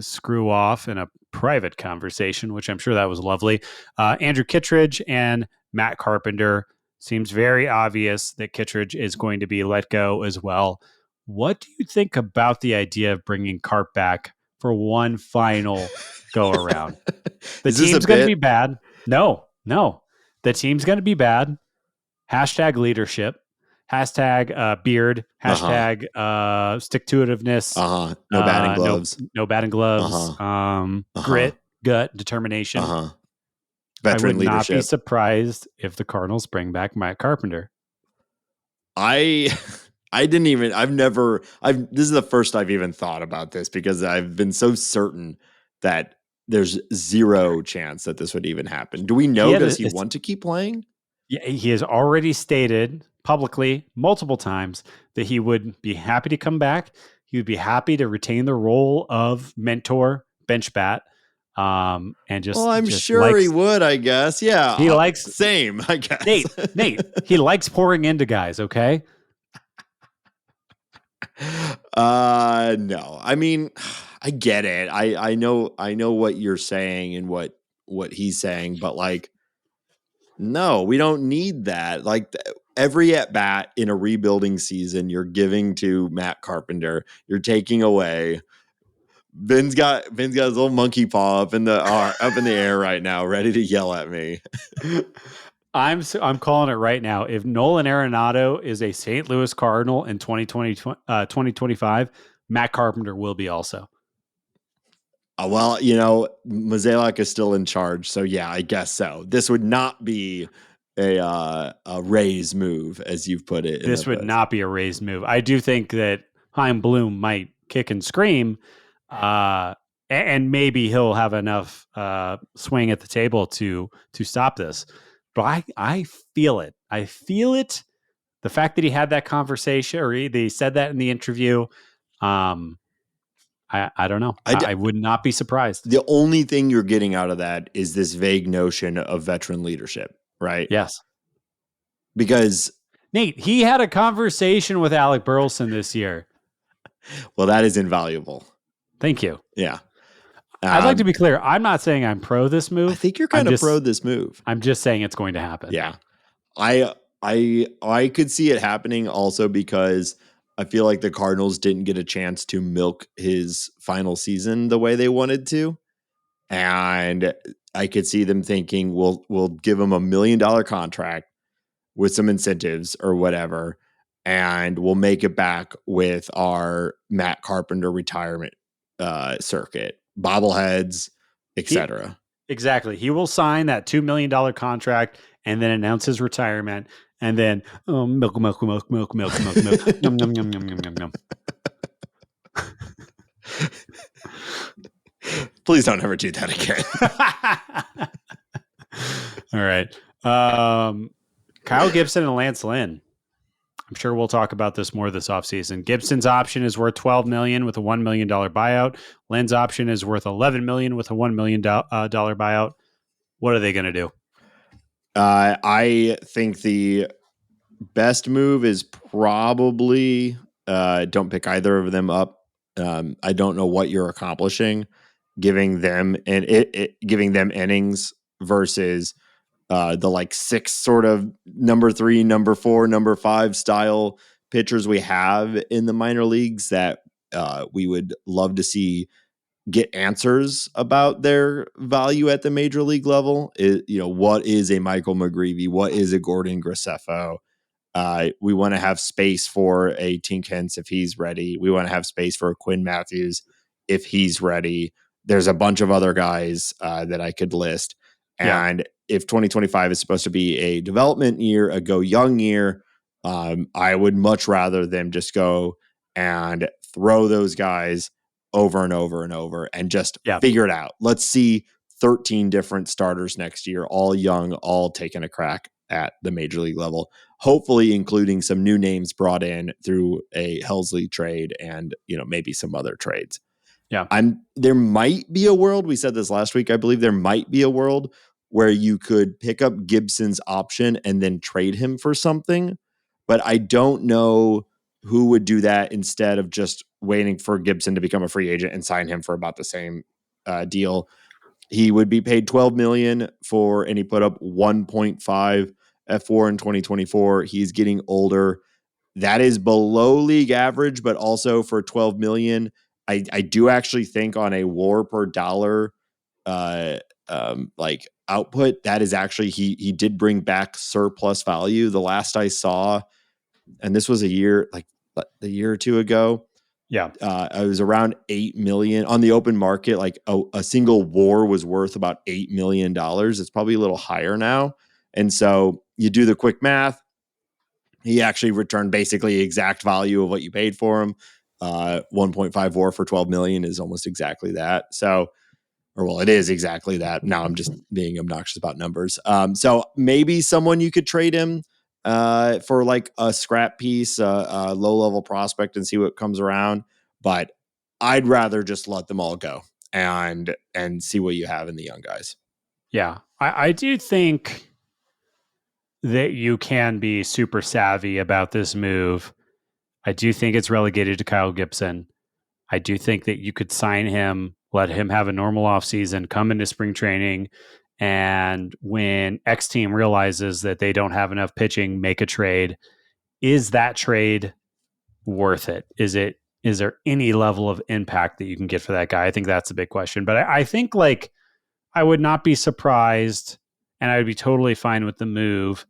screw off in a private conversation, which I'm sure that was lovely. Andrew Kittredge and Matt Carpenter. Seems very obvious that Kittredge is going to be let go as well. What do you think about the idea of bringing Carp back for one final go around? The team's going to be bad. No. The team's going to be bad. Hashtag leadership. Hashtag beard. Hashtag stick-to-itiveness. No batting gloves. No batting gloves. Grit, gut, determination. Veteran leadership. I would not be surprised if the Cardinals bring back Matt Carpenter. This is the first I've even thought about this because I've been so certain that there's zero chance that this would even happen. Do we know, does he want to keep playing? Yeah, he has already stated publicly multiple times that he would be happy to come back. He would be happy to retain the role of mentor, bench bat. And just, well, I'm sure he would, I guess. Yeah. He likes same, I guess. Nate, he likes pouring into guys. Okay. No, I mean, I get it. I know what you're saying and what he's saying, but like, no, we don't need that. Like every at bat in a rebuilding season, you're giving to Matt Carpenter. You're taking away. Ben's got his little monkey paw up in the air right now, ready to yell at me. I'm calling it right now. If Nolan Arenado is a St. Louis Cardinal in 2025, Matt Carpenter will be also. Well, Mozeliak is still in charge, so yeah, I guess so. This would not be a Rays move, as you've put it in the This would post. not be a raised move. I do think that Chaim Bloom might kick and scream, and maybe he'll have enough swing at the table to stop this. But I feel it. I feel it. The fact that he had that conversation, or they said that in the interview, I don't know. I would not be surprised. The only thing you're getting out of that is this vague notion of veteran leadership, right? Yes. Because Nate, he had a conversation with Alec Burleson this year. well, that is invaluable. Thank you. Yeah. I'd like to be clear. I'm not saying I'm pro this move. I think you're kind of pro this move. I'm just saying it's going to happen. Yeah. I could see it happening also because I feel like the Cardinals didn't get a chance to milk his final season the way they wanted to. And I could see them thinking, we'll give him $1 million contract with some incentives or whatever, and we'll make it back with our Matt Carpenter retirement circuit, bobbleheads, etc. Exactly. He will sign that $2 million contract and then announce his retirement, and then milk. Yum, yum, yum, yum, yum, yum, yum. Please don't ever do that again. All right. Kyle Gibson and Lance Lynn. I'm sure we'll talk about this more this offseason. Gibson's option is worth $12 million with a $1 million buyout. Lynn's option is worth $11 million with a $1 million buyout. What are they going to do? I think the best move is probably don't pick either of them up. I don't know what you're accomplishing, giving them giving them innings versus the like 6 sort of number 3, number 4, number 5 style pitchers we have in the minor leagues that we would love to see get answers about their value at the major league level. What is a Michael McGreevy? What is a Gordon Graceffo? We want to have space for a Tink Hence if he's ready. We want to have space for a Quinn Matthews if he's ready. There's a bunch of other guys that I could list. And if 2025 is supposed to be a development year, a go young year, I would much rather them just go and throw those guys over and over and over and just figure it out. Let's see 13 different starters next year, all young, all taking a crack at the major league level, hopefully including some new names brought in through a Helsley trade and, maybe some other trades. Yeah. There might be a world, we said this last week, I believe there might be a world where you could pick up Gibson's option and then trade him for something. But I don't know who would do that instead of just waiting for Gibson to become a free agent and sign him for about the same deal. He would be paid $12 million and he put up 1.5 F4 in 2024. He's getting older. That is below league average, but also for $12 million, I do actually think on a WAR per dollar like output, that is actually he did bring back surplus value the last I saw, and this was a year or two ago. Yeah. It was around 8 million on the open market. Like a single WAR was worth about $8 million. It's probably a little higher now. And so you do the quick math. He actually returned basically exact value of what you paid for him. 1.5 WAR for 12 million is almost exactly that. So, it is exactly that. Now I'm just being obnoxious about numbers. So maybe someone you could trade him for like a scrap piece, a low-level prospect, and see what comes around. But I'd rather just let them all go and see what you have in the young guys. Yeah, I do think that you can be super savvy about this move. I do think it's relegated to Kyle Gibson. I do think that you could sign him, let him have a normal offseason, come into spring training, and when X team realizes that they don't have enough pitching, make a trade. Is that trade worth it? Is there any level of impact that you can get for that guy? I think that's a big question. But I think I would not be surprised, and I would be totally fine with the move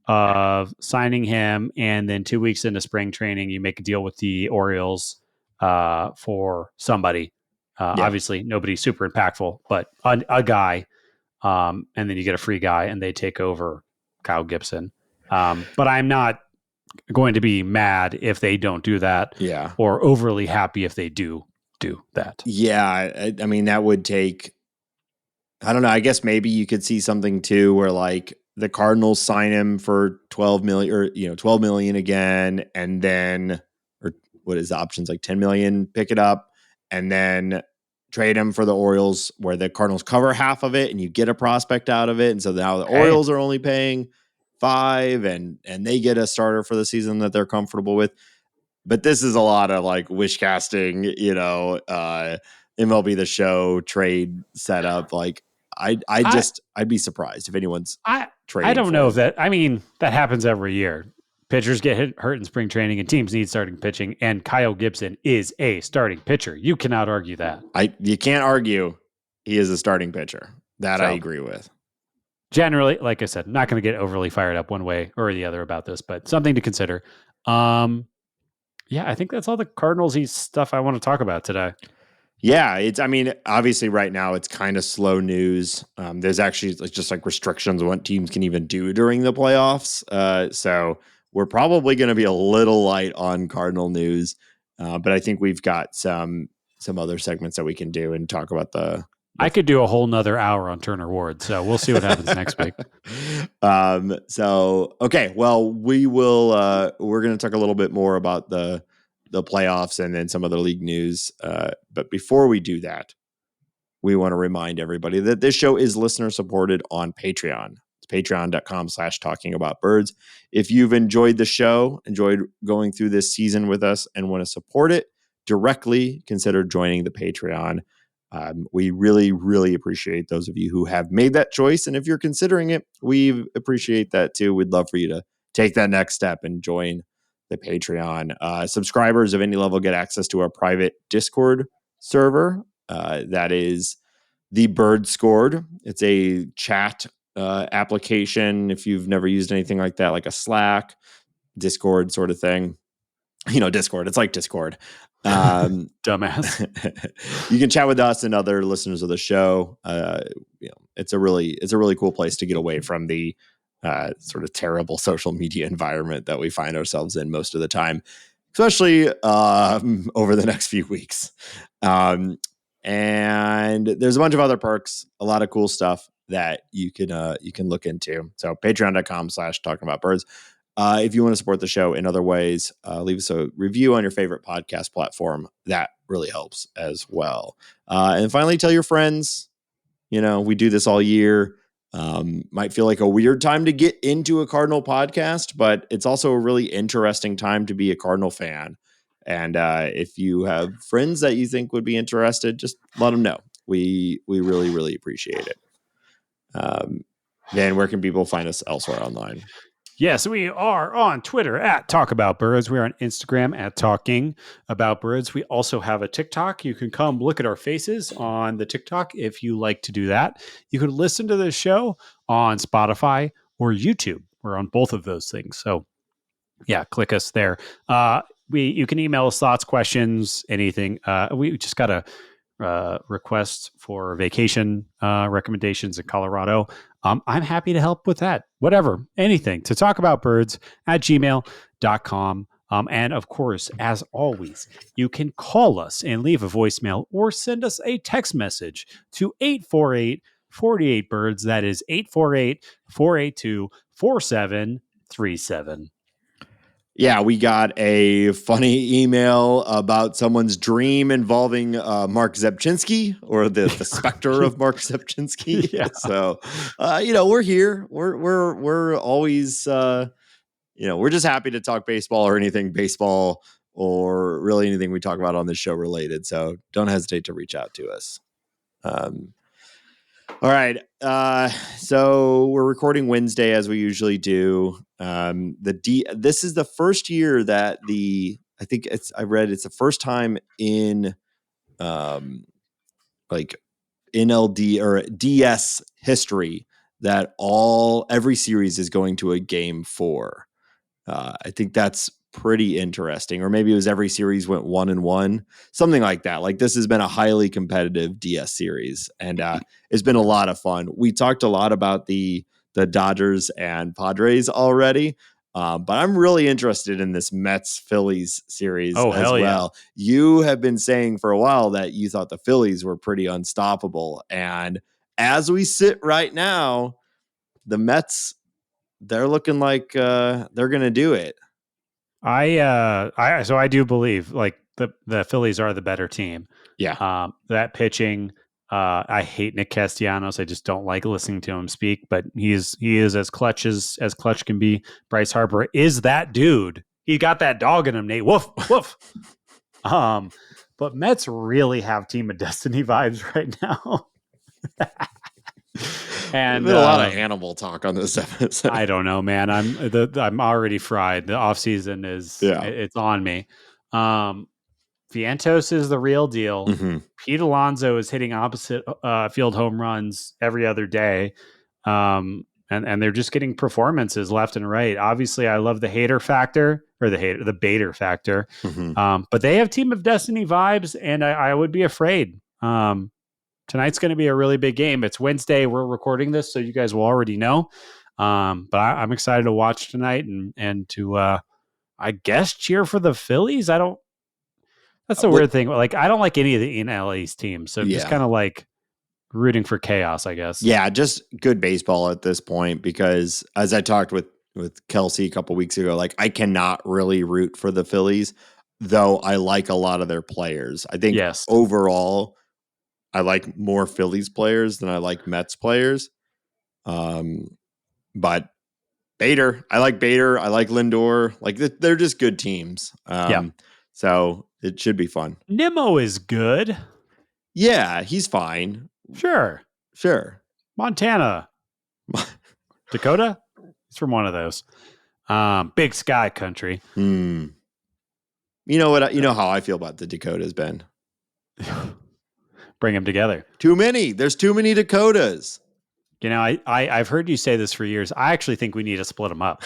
of signing him, and then 2 weeks into spring training, you make a deal with the Orioles for somebody, Obviously, nobody super impactful, but a guy, and then you get a free guy, and they take over Kyle Gibson. But I'm not going to be mad if they don't do that, Yeah. or overly happy if they do that. Yeah. I mean, that would take, I don't know. I guess maybe you could see something too where like the Cardinals sign him for 12 million or, 12 million again. And then, or what is the options, like 10 million, pick it up and then trade him for the Orioles where the Cardinals cover half of it and you get a prospect out of it. And so now the Orioles are only paying 5 and they get a starter for the season that they're comfortable with. But this is a lot of like wish casting, MLB The Show trade setup. Like I'd be surprised if anyone's trading. I don't know if that. I mean, that happens every year. Pitchers get hurt in spring training, and teams need starting pitching. And Kyle Gibson is a starting pitcher. You cannot argue that. You can't argue. He is a starting pitcher. That I agree with. Generally, like I said, not going to get overly fired up one way or the other about this, but something to consider. Yeah, I think that's all the Cardinals-y stuff I want to talk about today. Yeah, obviously right now it's kind of slow news. There's actually just like restrictions on what teams can even do during the playoffs. So we're probably going to be a little light on Cardinal news. But I think we've got some other segments that we can do and talk about I could do a whole nother hour on Turner Ward. So we'll see what happens next week. Okay. Well, we're going to talk a little bit more about the playoffs and then some other league news. But before we do that, we want to remind everybody that this show is listener supported on Patreon. It's patreon.com/talkingaboutbirds. If you've enjoyed the show, enjoyed going through this season with us and want to support it directly, consider joining the Patreon. We really, really appreciate those of you who have made that choice. And if you're considering it, we appreciate that too. We'd love for you to take that next step and join the Patreon. Subscribers of any level get access to our private Discord server. That is the Bird Scored. It's a chat application. If you've never used anything like that, like a Slack, Discord sort of thing, Discord. It's like Discord. Dumbass. You can chat with us and other listeners of the show. It's a really cool place to get away from the sort of terrible social media environment that we find ourselves in most of the time, especially over the next few weeks. And there's a bunch of other perks, a lot of cool stuff that you can look into. So patreon.com/talkingaboutbirds. If you want to support the show in other ways, leave us a review on your favorite podcast platform. That really helps as well. And finally, tell your friends. We do this all year. Might feel like a weird time to get into a Cardinal podcast, but it's also a really interesting time to be a Cardinal fan. And if you have friends that you think would be interested, just let them know. We really, really appreciate it. Van, where can people find us elsewhere online? Yes, we are on Twitter at Talk About Birds. We're on Instagram at Talking About Birds. We also have a TikTok. You can come look at our faces on the TikTok if you like to do that. You can listen to the show on Spotify or YouTube. We're on both of those things. So, yeah, click us there. You can email us thoughts, questions, anything. We just got a request for vacation recommendations in Colorado. I'm happy to help with that. Whatever, anything to talk about birds at gmail.com. And of course, as always, you can call us and leave a voicemail or send us a text message to 848-48-BIRDS. That is 848-482-4737. Yeah, we got a funny email about someone's dream involving Mark Zebczynski or the specter of Mark Zebczynski. Yeah. So, we're here. We're always, we're just happy to talk baseball or anything baseball or really anything we talk about on this show related. So don't hesitate to reach out to us. All right. So we're recording Wednesday as we usually do. This is the first year that I read it's the first time in like NLD or DS history that every series is going to a game 4. I think that's pretty interesting. Or maybe it was every series went 1-1, something like that. Like this has been a highly competitive DS series, and it's been a lot of fun. We talked a lot about the Dodgers and Padres already. But I'm really interested in this Mets Phillies series as hell well. yeah. You have been saying for a while that you thought the Phillies were pretty unstoppable. And as we sit right now, the Mets, they're looking like they're going to do it. So I do believe like the Phillies are the better team. Yeah. That pitching, I hate Nick Castellanos. I just don't like listening to him speak, but he is as clutch can be. Bryce Harper is that dude. He got that dog in him, Nate. Woof, woof. But Mets really have Team of Destiny vibes right now. And there's been a lot of animal talk on this episode. I don't know, man. I'm already fried. The off season it's on me. Vientos is the real deal. Mm-hmm. Pete Alonso is hitting opposite field home runs every other day. And they're just getting performances left and right. Obviously, I love the hater factor or the baiter factor. Mm-hmm. But they have Team of Destiny vibes, and I would be afraid. Tonight's going to be a really big game. It's Wednesday. We're recording this, so you guys will already know. But I'm excited to watch tonight and to, I guess, cheer for the Phillies. That's the weird thing. Like, I don't like any of the NL teams, so just kind of like rooting for chaos, I guess. Yeah, just good baseball at this point, because as I talked with Kelsey a couple weeks ago, like I cannot really root for the Phillies, though I like a lot of their players. I think overall, I like more Phillies players than I like Mets players. But Bader, I like Bader. I like Lindor. Like they're just good teams. So it should be fun. Nimmo is good. Yeah, he's fine. Sure. Montana. Dakota? He's from one of those. Big sky country. You know what? You know how I feel about the Dakotas, Ben. Bring them together. Too many. There's too many Dakotas. You know, I've heard you say this for years. I actually think we need to split them up.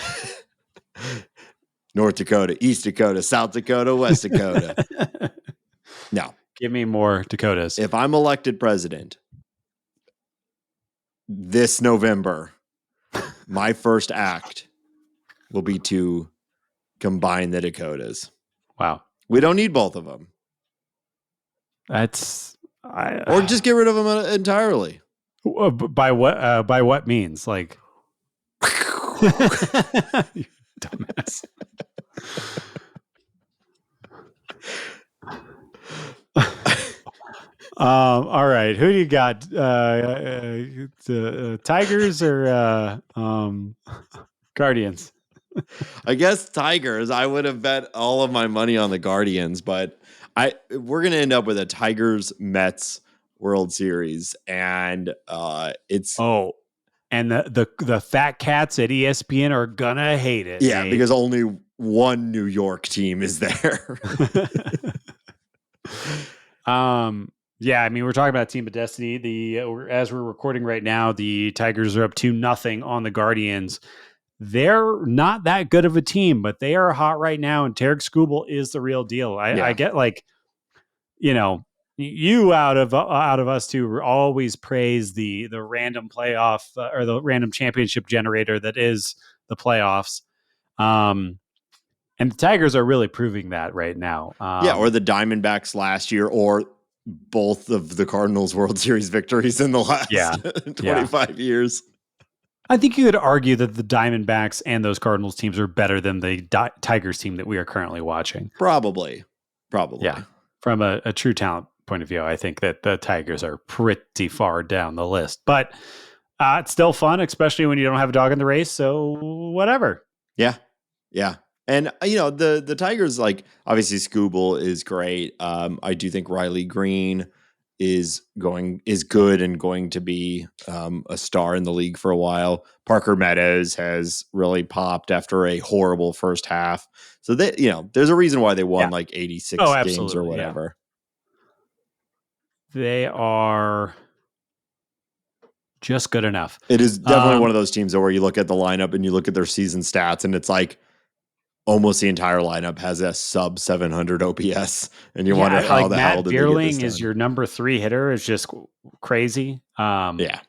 North Dakota, East Dakota, South Dakota, West Dakota. No. Give me more Dakotas. If I'm elected president this November, my first act will be to combine the Dakotas. Wow. We don't need both of them. Or just get rid of them entirely. By what means? Like, dumbass. All right. Who do you got? Tigers or Guardians? I guess Tigers. I would have bet all of my money on the Guardians, but we're going to end up with a Tigers Mets World Series, and it's and the fat cats at ESPN are gonna hate it. Yeah, Nate. Because only one New York team is there. Yeah, I mean, we're talking about Team of Destiny. As we're recording right now, the Tigers are up 2-0 on the Guardians. They're not that good of a team, but they are hot right now, and Tarek Skubal is the real deal. I get like, you out of us two always praise the random playoff or the random championship generator that is the playoffs. And the Tigers are really proving that right now. Or the Diamondbacks last year, or both of the Cardinals World Series victories in the last 25 years. I think you could argue that the Diamondbacks and those Cardinals teams are better than the Tigers team that we are currently watching. Probably. Yeah. From a true talent point of view, I think that the Tigers are pretty far down the list. But it's still fun, especially when you don't have a dog in the race. So whatever. Yeah. And, the Tigers, like, obviously Skubal is great. I do think Riley Green is good and going to be a star in the league for a while. Parker Meadows has really popped after a horrible first half. So there's a reason why they won like 86 games or whatever. They are just good enough. It is definitely one of those teams where you look at the lineup and you look at their season stats and it's like, almost the entire lineup has a sub 700 OPS, and you wonder how like the hell Matt did they get this Vierling done? is your number 3 hitter is just crazy. Yeah.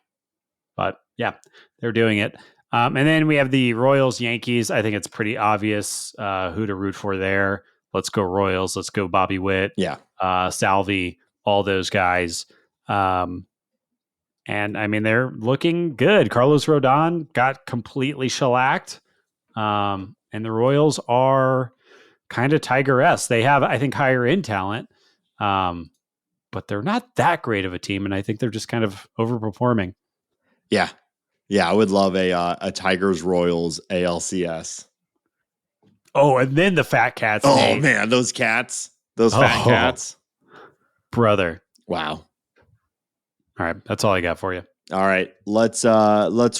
But yeah, they're doing it. And then we have the Royals Yankees. I think it's pretty obvious who to root for there. Let's go Royals. Let's go Bobby Witt. Yeah. Salvi, all those guys. And I mean, they're looking good. Carlos Rodon got completely shellacked. And the Royals are kind of Tiger-esque. They have, I think, higher end talent. But they're not that great of a team. And I think they're just kind of overperforming. Yeah. Yeah. I would love a Tigers Royals ALCS. Oh, and then the Fat Cats. Oh, man. Those cats. Those fat cats. Brother. Wow. All right. That's all I got for you. All right. Let's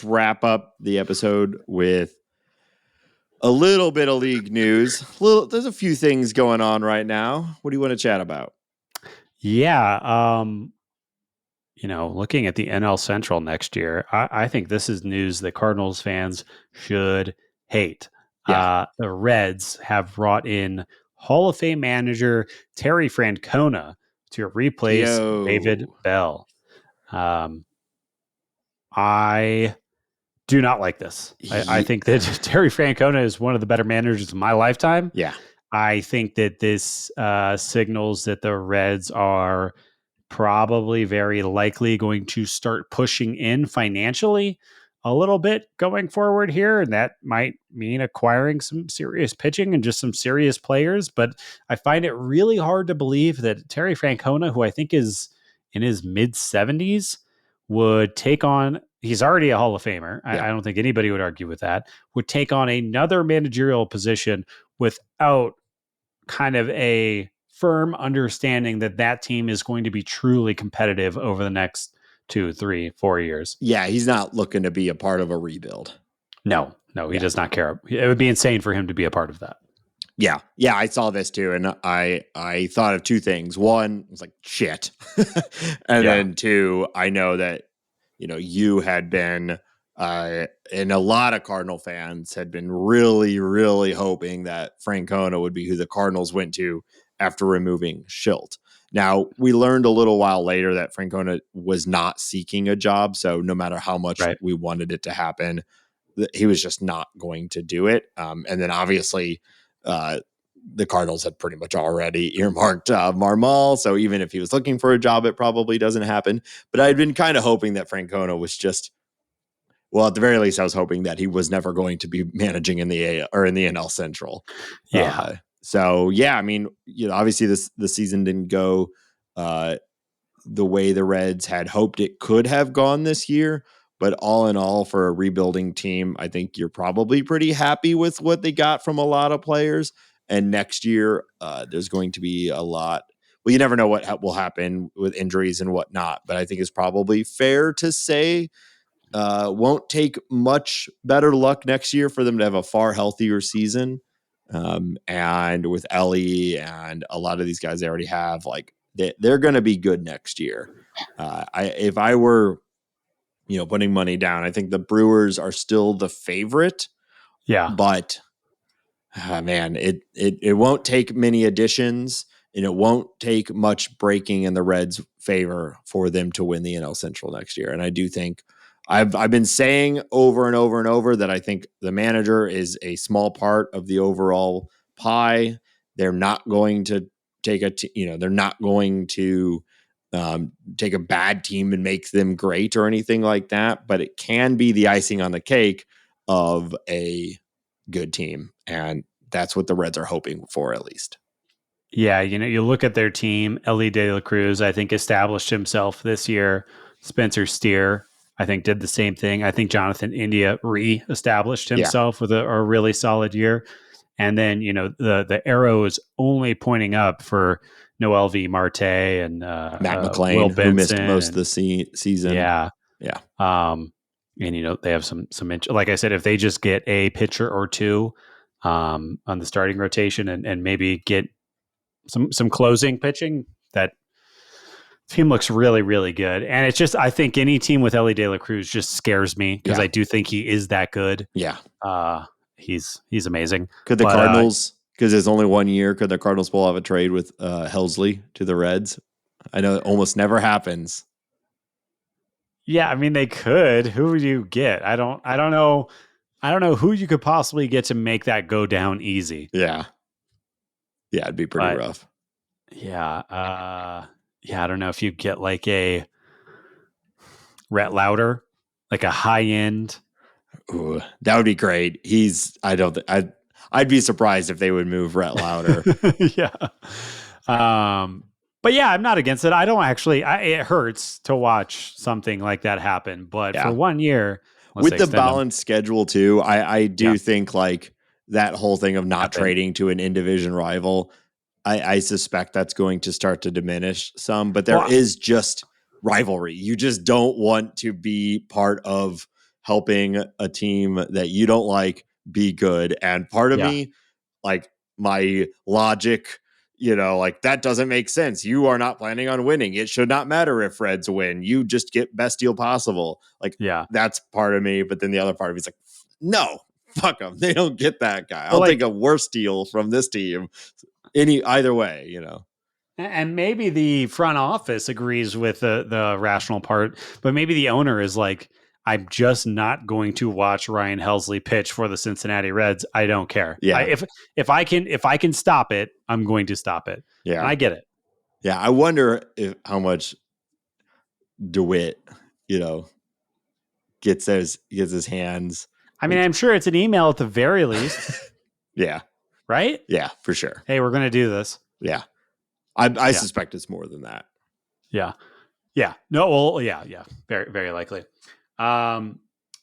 wrap up the episode with a little bit of league news. There's a few things going on right now. What do you want to chat about? Yeah. Looking at the NL Central next year, I think this is news that Cardinals fans should hate. Yeah. The Reds have brought in Hall of Fame manager Terry Francona to replace David Bell. I do not like this. I think that Terry Francona is one of the better managers of my lifetime. Yeah. I think that this signals that the Reds are probably very likely going to start pushing in financially a little bit going forward here. And that might mean acquiring some serious pitching and just some serious players. But I find it really hard to believe that Terry Francona, who I think is in his mid 70s, would take on, he's already a Hall of Famer. I don't think anybody would argue with that, would take on another managerial position without kind of a firm understanding that team is going to be truly competitive over the next 2, 3, 4 years. Yeah, he's not looking to be a part of a rebuild. No, he does not care. It would be insane for him to be a part of that. Yeah, I saw this too, and I thought of two things. One, I was like, shit. And then two, I know that, you had been, and a lot of Cardinal fans had been really, really hoping that Francona would be who the Cardinals went to after removing Schilt. Now, we learned a little while later that Francona was not seeking a job, so no matter how much we wanted it to happen, he was just not going to do it. And then obviously, the Cardinals had pretty much already earmarked Marmol, so even if he was looking for a job, it probably doesn't happen. But I'd been kind of hoping that Francona was just, well, at the very least, I was hoping that he was never going to be managing in the NL Central. Yeah. So yeah, I mean, obviously the season didn't go the way the Reds had hoped it could have gone this year. But all in all, for a rebuilding team, I think you're probably pretty happy with what they got from a lot of players. And next year, there's going to be a lot. Well, you never know what will happen with injuries and whatnot. But I think it's probably fair to say won't take much better luck next year for them to have a far healthier season. And with Ellie and a lot of these guys they already have, like they're going to be good next year. If I were, putting money down, I think the Brewers are still the favorite. Yeah. But man, it won't take many additions, and it won't take much breaking in the Reds' favor for them to win the NL Central next year. And I do think I've been saying over and over and over that I think the manager is a small part of the overall pie. They're not going to take they're not going to take a bad team and make them great or anything like that, but it can be the icing on the cake of a good team. And that's what the Reds are hoping for, at least. Yeah. You look at their team, Ellie De La Cruz, I think established himself this year. Spencer Steer, I think, did the same thing. I think Jonathan India re-established himself with a really solid year. And then, the arrow is only pointing up for Noel V. Marte and Matt McClain, Will Benson, who missed most of the season. Yeah. Yeah. And, they have some, like I said, if they just get a pitcher or two on the starting rotation and maybe get some closing pitching, that team looks really, really good. And it's just, I think any team with Ellie De La Cruz just scares me because I do think he is that good. Yeah. he's amazing. Could the But Cardinals, because there's only 1 year, could the Cardinals pull off a trade with Helsley to the Reds? I know it almost never happens. yeah, I mean they could. Who would you get? I don't know. I don't know who you could possibly get to make that go down easy. Yeah. Yeah, it'd be pretty But rough. yeah, yeah, I don't know if you get like a Rhett Lauder, like a high end. Ooh, that would be great. I'd be surprised if they would move Rhett Lauder. Yeah. But yeah, I'm not against it. I don't actually. It hurts to watch something like that happen. But for Yeah. 1 year, With the balanced schedule too, I do think like that whole thing of not trading to an in-division rival, I suspect that's going to start to diminish some. But there is just rivalry. You just don't want to be part of helping a team that you don't like be good. And part of me, like my logic, like that doesn't make sense. You are not planning on winning. It should not matter if Reds win. You just get best deal possible. Like, that's part of me. But then the other part of me is like, no, fuck them. They don't get that guy. I'll take a worse deal from this team. Either way, And maybe the front office agrees with the rational part, but maybe the owner is like, I'm just not going to watch Ryan Helsley pitch for the Cincinnati Reds. I don't care. Yeah. If I can stop it, I'm going to stop it. Yeah. And I get it. Yeah. I wonder how much DeWitt, gets his hands. I mean, I'm sure it's an email at the very least. Yeah. Right? Yeah, for sure. Hey, we're going to do this. Yeah. I suspect it's more than that. Yeah. Yeah. No, well, yeah. Very, very likely. All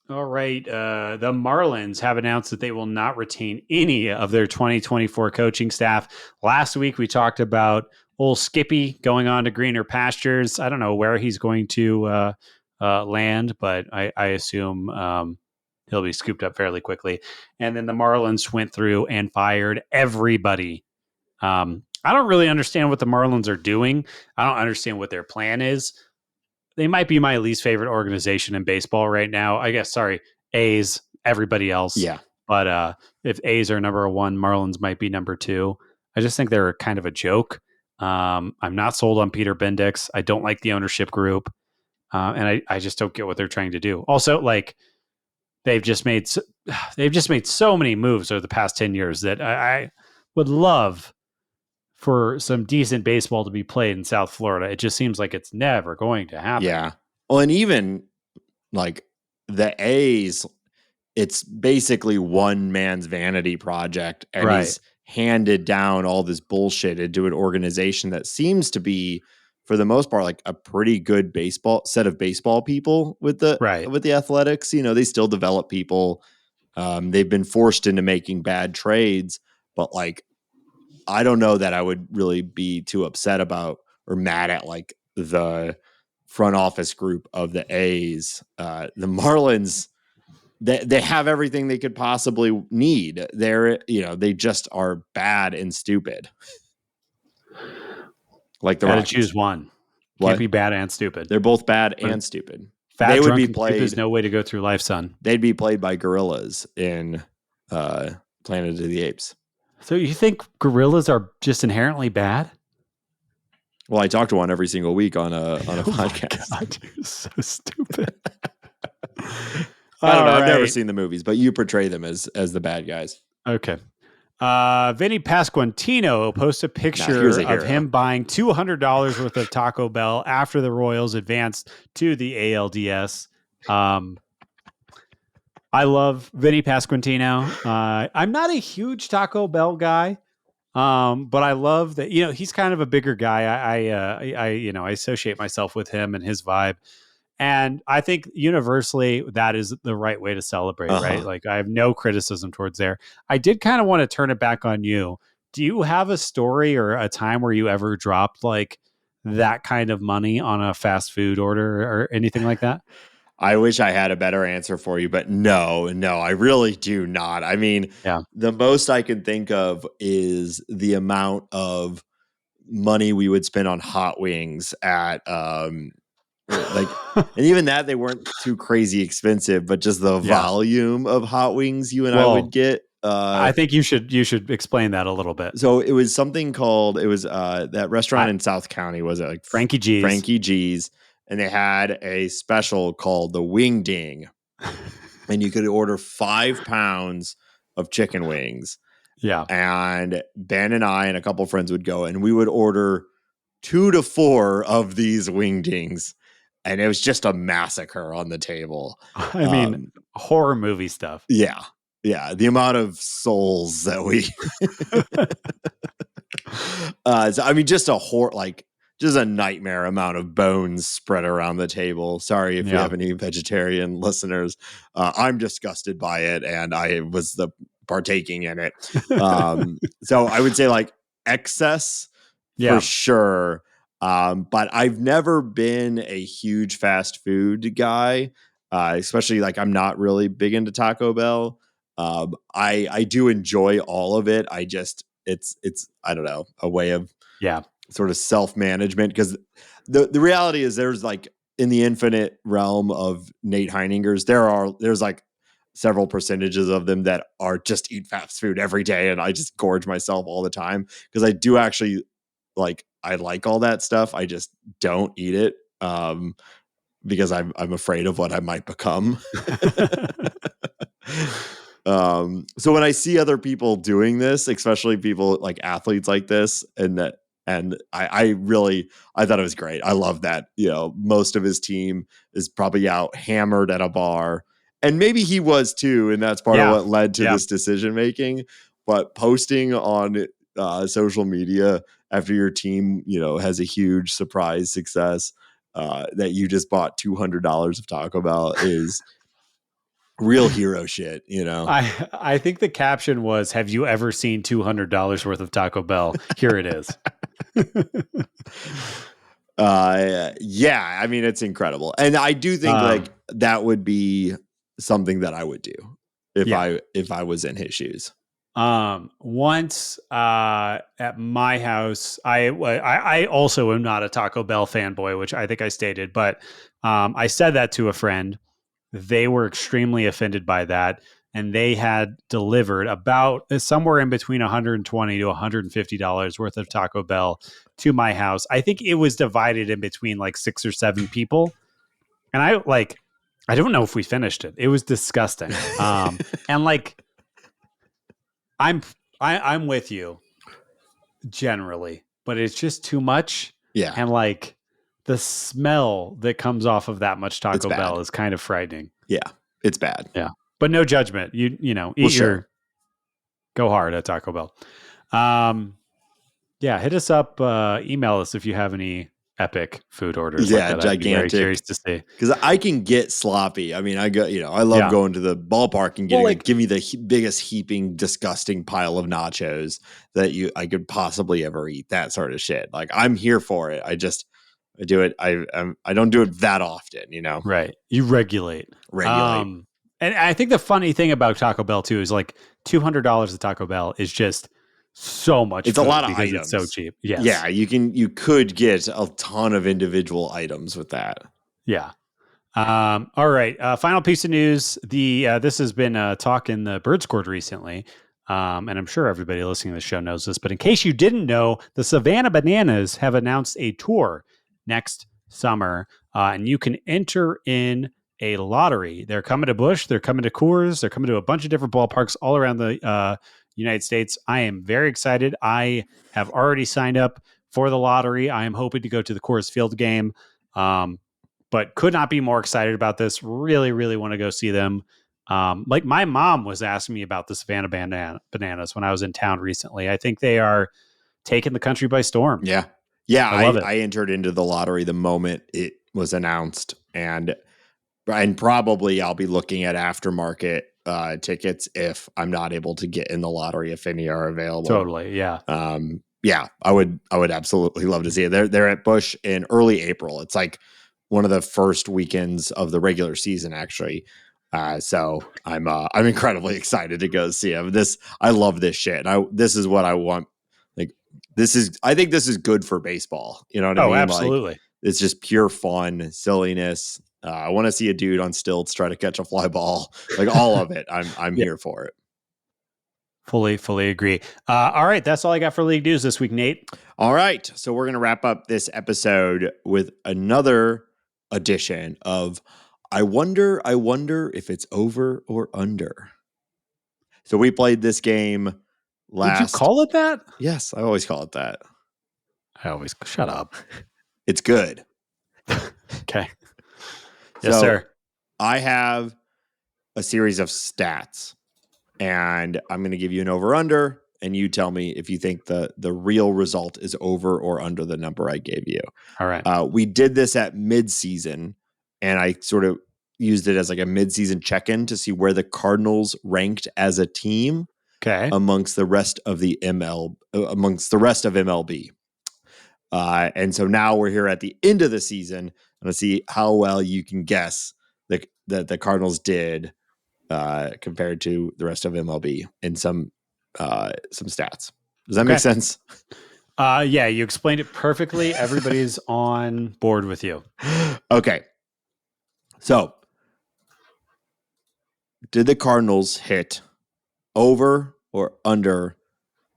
right. The Marlins have announced that they will not retain any of their 2024 coaching staff. Last week, we talked about old Skippy going on to greener pastures. I don't know where he's going to land, but I assume he'll be scooped up fairly quickly. And then the Marlins went through and fired everybody. I don't really understand what the Marlins are doing. I don't understand what their plan is. They might be my least favorite organization in baseball right now. I guess, A's, everybody else. Yeah. But if A's are number one, Marlins might be number two. I just think they're kind of a joke. I'm not sold on Peter Bendix. I don't like the ownership group. And I just don't get what they're trying to do. Also, like, they've just made so many moves over the past 10 years that I would love for some decent baseball to be played in South Florida. It just seems like it's never going to happen. Yeah. Well, and even like the A's, it's basically one man's vanity project, and he's handed down all this bullshit into an organization that seems to be, for the most part, like a pretty good set of baseball people with the Athletics. They still develop people. They've been forced into making bad trades, but like, I don't know that I would really be too upset about or mad at like the front office group of the A's. The Marlins, they have everything they could possibly need. They just are bad and stupid. Like the Rockies. To choose one. Can't be bad and stupid. They're both bad and stupid. Fat, they would be played. There's no way to go through life, son. They'd be played by gorillas in Planet of the Apes. So you think gorillas are just inherently bad? Well, I talk to one every single week on a podcast. God, you're so stupid. I don't know. I've never seen the movies, but you portray them as the bad guys. Okay. Vinny Pasquantino posts a picture of him buying $200 worth of Taco Bell after the Royals advanced to the ALDS. I love Vinny Pasquantino. I'm not a huge Taco Bell guy, but I love that. He's kind of a bigger guy. I associate myself with him and his vibe. And I think universally that is the right way to celebrate, right? Like, I have no criticism towards there. I did kind of want to turn it back on you. Do you have a story or a time where you ever dropped like that kind of money on a fast food order or anything like that? I wish I had a better answer for you, but no, I really do not. I mean, the most I can think of is the amount of money we would spend on hot wings at Like, and even that, they weren't too crazy expensive, but just the volume of hot wings you and I would get. I think you should explain that a little bit. So it was something called, it was that restaurant in South County, was it like Frankie G's? Frankie G's, and they had a special called the Wing Ding, and you could order 5 pounds of chicken wings. Yeah, and Ben and I and a couple friends would go, and we would order 2 to 4 of these Wing Dings, and it was just a massacre on the table. I mean, horror movie stuff. Yeah. The amount of souls that we, so, I mean, just just a nightmare amount of bones spread around the table. Sorry if you have any vegetarian listeners. I'm disgusted by it, and I was partaking in it. So I would say like excess for sure. But I've never been a huge fast food guy, especially like I'm not really big into Taco Bell. I do enjoy all of it. I just, it's, I don't know, a way of sort of self-management, because the reality is there's like in the infinite realm of Nate Heiningers, there's like several percentages of them that are just eat fast food every day. And I just gorge myself all the time, because I do actually I like all that stuff. I just don't eat it. Because I'm afraid of what I might become. So when I see other people doing this, especially people like athletes like this, and I thought it was great. I love that, most of his team is probably out hammered at a bar, and maybe he was too. And that's part of what led to this decision making, but posting on social media after your team, has a huge surprise success, that you just bought $200 of Taco Bell is real hero shit, I think the caption was, "Have you ever seen $200 worth of Taco Bell? Here it is." Yeah, I mean, it's incredible. And I do think that would be something that I would do if I was in his shoes. Once at my house, I also am not a Taco Bell fanboy, which I think I stated, but I said that to a friend. They were extremely offended by that, and they had delivered about somewhere in between $120 to $150 worth of Taco Bell to my house. I think it was divided in between like 6 or 7 people, and I don't know if we finished it. It was disgusting. And like, I'm with you generally, but it's just too much. Yeah. And like the smell that comes off of that much Taco Bell is kind of frightening. Yeah. It's bad. Yeah. But no judgment. Go hard at Taco Bell. Hit us up, email us if you have any epic food orders. Yeah, like that. gigantic. I'd be very curious to see, because I can get sloppy. I mean, I love going to the ballpark and getting give me the biggest heaping, disgusting pile of nachos that I could possibly ever eat. That sort of shit. Like, I'm here for it. I do it. I don't do it that often. Right? You regulate. And I think the funny thing about Taco Bell too is like $200 of Taco Bell is just so much. It's a lot of items. It's so cheap. Yes. Yeah, you could get a ton of individual items with that. Yeah. All right. Final piece of news. This has been talk in the Birds Court recently, and I'm sure everybody listening to the show knows this. But in case you didn't know, the Savannah Bananas have announced a tour next summer, and you can enter in a lottery. They're coming to Busch. They're coming to Coors. They're coming to a bunch of different ballparks all around the United States. I am very excited. I have already signed up for the lottery. I am hoping to go to the Coors Field game, but could not be more excited about this. Really, really want to go see them. Like my mom was asking me about the Savannah Bananas when I was in town recently. I think they are taking the country by storm. Yeah. Yeah. I entered into the lottery the moment it was announced, and probably I'll be looking at aftermarket tickets if I'm not able to get in the lottery, if any are available. Totally. Yeah. Yeah, I would absolutely love to see it. They're at Busch in early April. It's like one of the first weekends of the regular season, actually. So I'm incredibly excited to go see them. I love this shit. This is what I want. I think this is good for baseball. You know what I mean? Absolutely. It's just pure fun, silliness. I want to see a dude on stilts try to catch a fly ball, like all of it. I'm here for it. Fully agree. All right, that's all I got for league news this week, Nate. All right, so we're going to wrap up this episode with another edition of I wonder if it's over or under. So we played this game last. Would you call it that? Yes, I always call it that. I always shut up. It's good. Okay. Yes, sir. I have a series of stats, and I'm going to give you an over/under, and you tell me if you think the real result is over or under the number I gave you. All right. We did this at midseason, and I sort of used it as like a midseason check-in to see where the Cardinals ranked as a team amongst the rest of MLB. And so now we're here at the end of the season. I'm going to see how well you can guess that the Cardinals did compared to the rest of MLB in some stats. Does that make sense? Yeah, you explained it perfectly. Everybody's on board with you. Okay. So, did the Cardinals hit over or under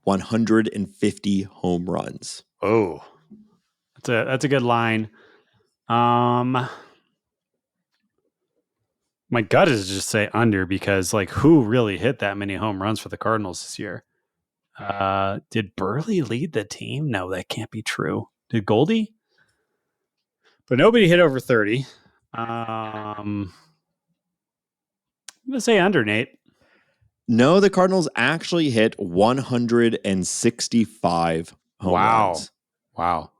150 home runs? Oh, that's a good line. My gut is just say under because like who really hit that many home runs for the Cardinals this year? Did Burley lead the team? No, that can't be true. Did Goldie? But nobody hit over 30. I'm gonna say under, Nate. No, the Cardinals actually hit 165 home runs. Wow.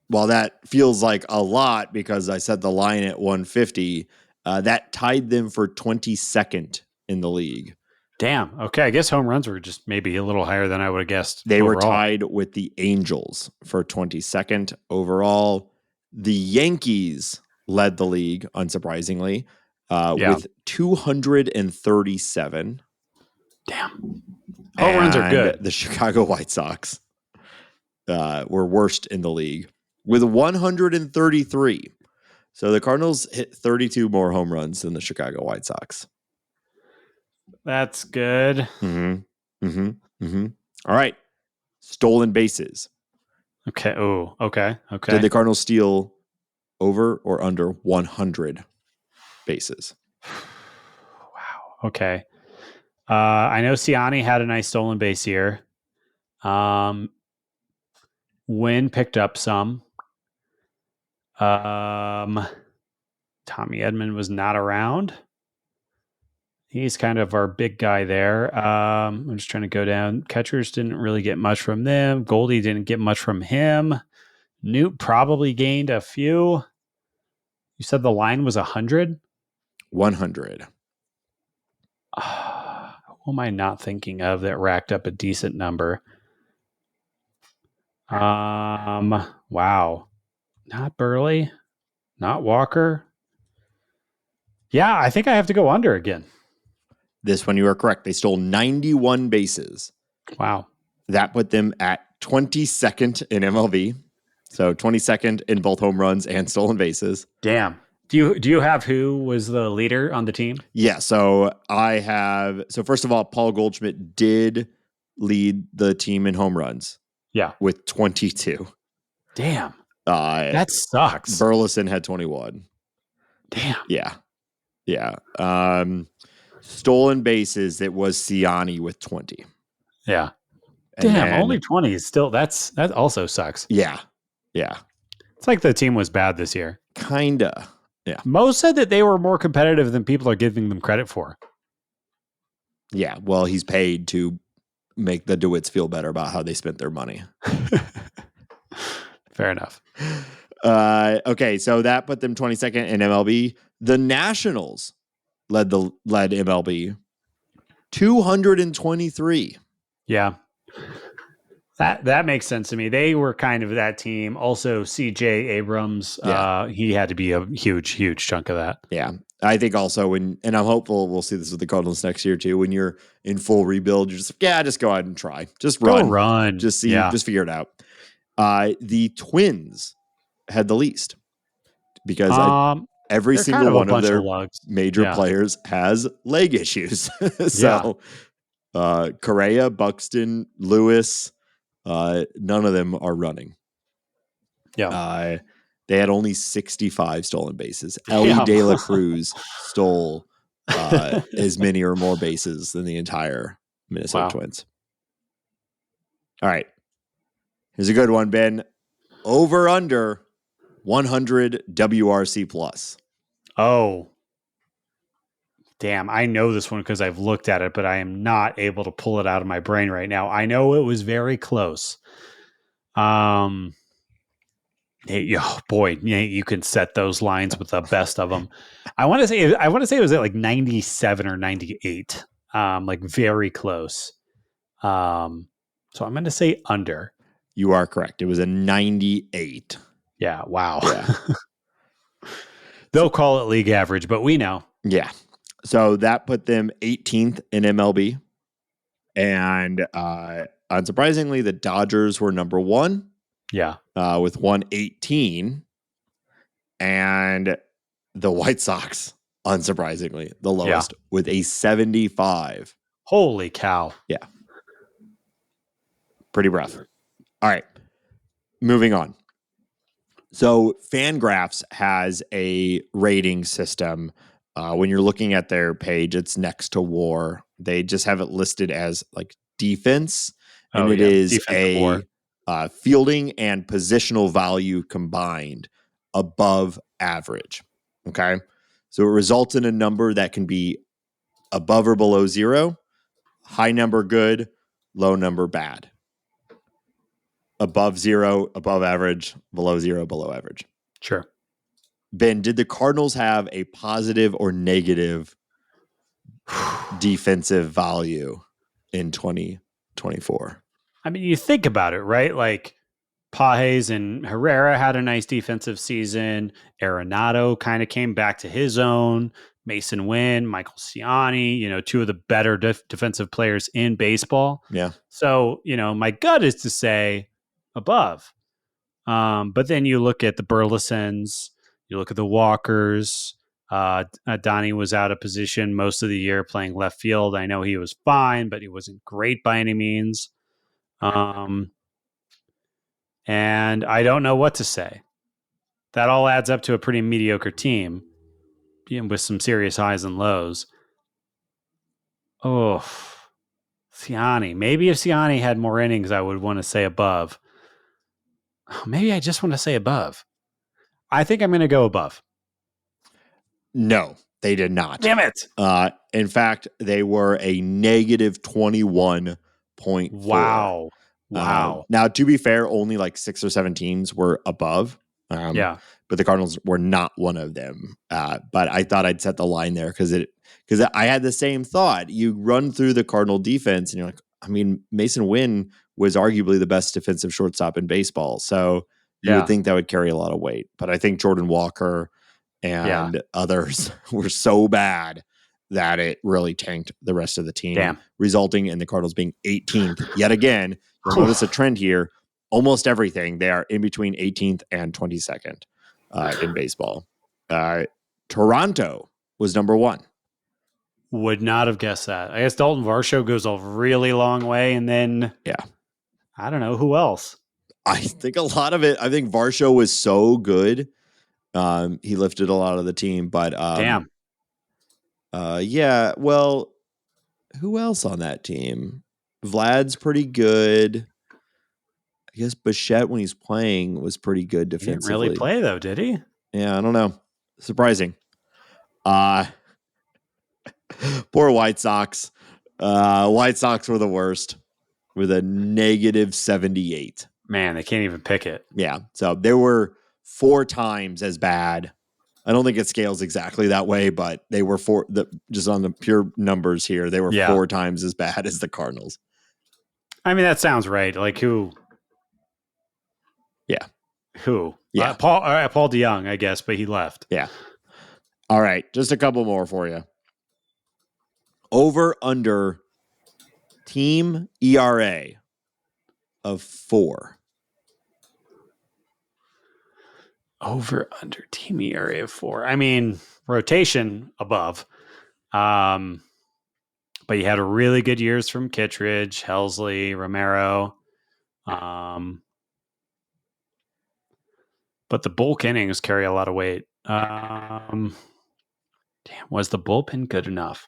While that feels like a lot because I set the line at 150, that tied them for 22nd in the league. Damn. Okay. I guess home runs were just maybe a little higher than I would have guessed. They were tied with the Angels for 22nd overall. The Yankees led the league, unsurprisingly, with 237. Damn. Home runs are good. The Chicago White Sox were worst in the league with 133. So the Cardinals hit 32 more home runs than the Chicago White Sox. That's good. All right. Stolen bases. Okay. Oh, okay. Did the Cardinals steal over or under 100 bases? Wow. Okay. I know Siani had a nice stolen base here. Wynn picked up some. Tommy Edman was not around. He's kind of our big guy there. I'm just trying to go down. Catchers didn't really get much from them. Goldie didn't get much from him. Newt probably gained a few. You said the line was 100? 100. Who am I not thinking of that racked up a decent number? Wow. Not Burley. Not Walker. Yeah, I think I have to go under again. This one you are correct. They stole 91 bases. Wow. That put them at 22nd in MLB. So 22nd in both home runs and stolen bases. Damn. Do you have who was the leader on the team? Yeah, so I have first of all, Paul Goldschmidt did lead the team in home runs. Yeah. With 22. Damn. That sucks. Burleson had 21. Damn. Yeah. Stolen bases, it was Siani with 20. Yeah. And only 20 is still that also sucks. Yeah. It's like the team was bad this year. Kinda. Yeah. Mo said that they were more competitive than people are giving them credit for. Yeah. Well, he's paid to make the DeWitts feel better about how they spent their money. Fair enough. Okay, so that put them 22nd in MLB. The Nationals led MLB 223. Yeah. That makes sense to me. They were kind of that team. Also, CJ Abrams, he had to be a huge chunk of that. Yeah. I think also and I'm hopeful we'll see this with the Cardinals next year too. When you're in full rebuild, you're just go ahead and try. Just run. Go run. Just see, just figure it out. The Twins had the least because every they're single kind of a one of bunch their of lugs. major players has leg issues. So Correa, Buxton, Lewis, none of them are running. Yeah. They had only 65 stolen bases. Ellie De La Cruz stole as many or more bases than the entire Minnesota Twins. All right. Here's a good one, Ben. Over under 100 WRC plus. Oh. Damn, I know this one because I've looked at it, but I am not able to pull it out of my brain right now. I know it was very close. Hey, oh boy, you can set those lines with the best of them. I want to say it was at like 97 or 98, like very close. So I'm going to say under. You are correct. It was a 98. Yeah. Wow. Yeah. They'll call it league average, but we know. Yeah. So that put them 18th in MLB. And unsurprisingly, the Dodgers were number one. Yeah. With 118. And the White Sox, unsurprisingly, the lowest with a 75. Holy cow. Yeah. Pretty rough. All right. Moving on. So Fangraphs has a rating system. When you're looking at their page, it's next to WAR. They just have it listed as like defense. And it is a fielding and positional value combined above average. Okay. So it results in a number that can be above or below 0, high number good, low number bad. Above 0, above average, below 0, below average. Sure. Ben, did the Cardinals have a positive or negative defensive value in 2024? I mean, you think about it, right? Like Pages and Herrera had a nice defensive season. Arenado kind of came back to his own. Mason Wynn, Michael Ciani, two of the better defensive players in baseball. Yeah. So, my gut is to say above. But then you look at the Burlesons, you look at the Walkers. Donnie was out of position most of the year playing left field. I know he was fine, but he wasn't great by any means. And I don't know what to say. That all adds up to a pretty mediocre team with some serious highs and lows. Oh, Ciani. Maybe if Ciani had more innings, I would want to say above. Maybe I just want to say above. I think I'm going to go above. No, they did not. Damn it. In fact, they were a negative 21.4. Wow. Now, to be fair, only like 6 or 7 teams were above. But the Cardinals were not one of them. But I thought I'd set the line there because I had the same thought. You run through the Cardinal defense and you're like, I mean, Mason Wynn was arguably the best defensive shortstop in baseball. So you would think that would carry a lot of weight. But I think Jordan Walker and others were so bad that it really tanked the rest of the team, resulting in the Cardinals being 18th. Yet again, you'll notice a trend here. Almost everything, they are in between 18th and 22nd in baseball. Toronto was number 1. Would not have guessed that. I guess Dalton Varsho goes a really long way, and then I don't know who else. I think a lot of it. I think Varsho was so good. He lifted a lot of the team, but well, who else on that team? Vlad's pretty good. I guess Bichette, when he's playing, was pretty good defensively. He didn't really play, though, did he? Yeah, I don't know. Surprising. Poor White Sox. White Sox were the worst with a negative 78. Man, they can't even pick it. Yeah, so they were 4 times as bad. I don't think it scales exactly that way, but they were just on the pure numbers here, they were 4 times as bad as the Cardinals. I mean, that sounds right. Like who? Yeah. Who? Yeah. Paul DeYoung, I guess, but he left. Yeah. All right. Just a couple more for you. Over under team ERA of 4. Over under team ERA of 4. I mean, rotation above. But you had a really good years from Kittredge, Helsley, Romero. But the bulk innings carry a lot of weight. Damn, was the bullpen good enough?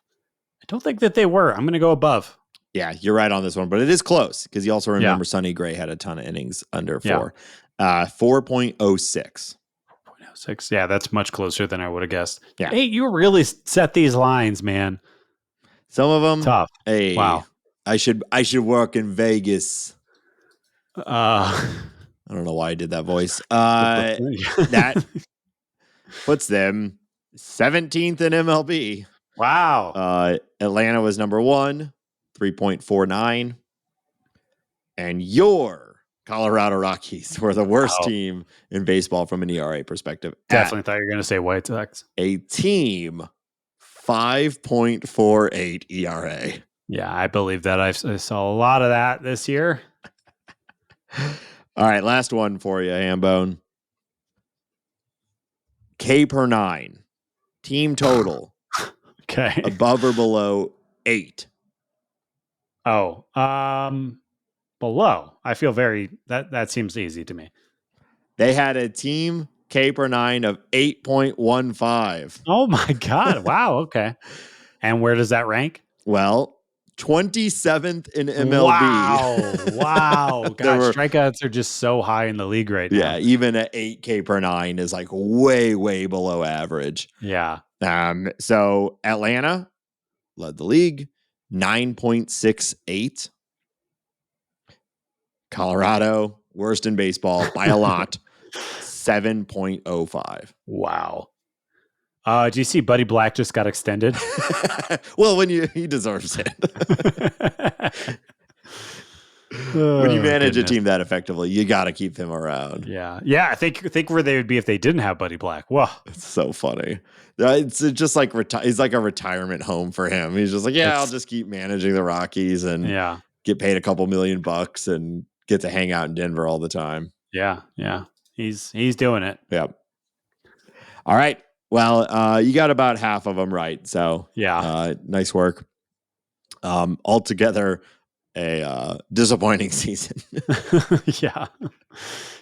I don't think that they were. I'm going to go above. Yeah, you're right on this one, but it is close because you also remember Sonny Gray had a ton of innings under 4. 4.06. 4.06. Yeah, that's much closer than I would have guessed. Yeah. Hey, you really set these lines, man. Some of them tough. Hey, wow. I should work in Vegas. I don't know why I did that voice. That puts them 17th in MLB. Wow. Atlanta was number 1, 3.49. And your Colorado Rockies were the worst team in baseball from an ERA perspective. Definitely thought you were going to say White Sox. A team 5.48 ERA. Yeah, I believe that. I saw a lot of that this year. All right, last one for you, Hambone. K per 9. Team total. Okay. Above or below 8. Oh, below. I feel that seems easy to me. They had a team K per 9 of 8.15. Oh my God. Wow. Okay. And where does that rank? Well, 27th in MLB. Wow. God, strikeouts are just so high in the league right now. Yeah, even at 8K per 9 is like way, way below average. Yeah. So Atlanta led the league, 9.68. Colorado, worst in baseball by a lot, 7.05. Wow. Do you see Buddy Black just got extended? Well, he deserves it. When you manage a team that effectively, you got to keep him around. Yeah. Yeah. I think where they would be if they didn't have Buddy Black. Whoa. It's so funny. It's just like it's like a retirement home for him. He's just like, I'll just keep managing the Rockies and get paid a couple $1,000,000 and get to hang out in Denver all the time. Yeah. Yeah. He's doing it. Yep. All right. Well, you got about half of them right. So nice work. Altogether, a disappointing season. Yeah,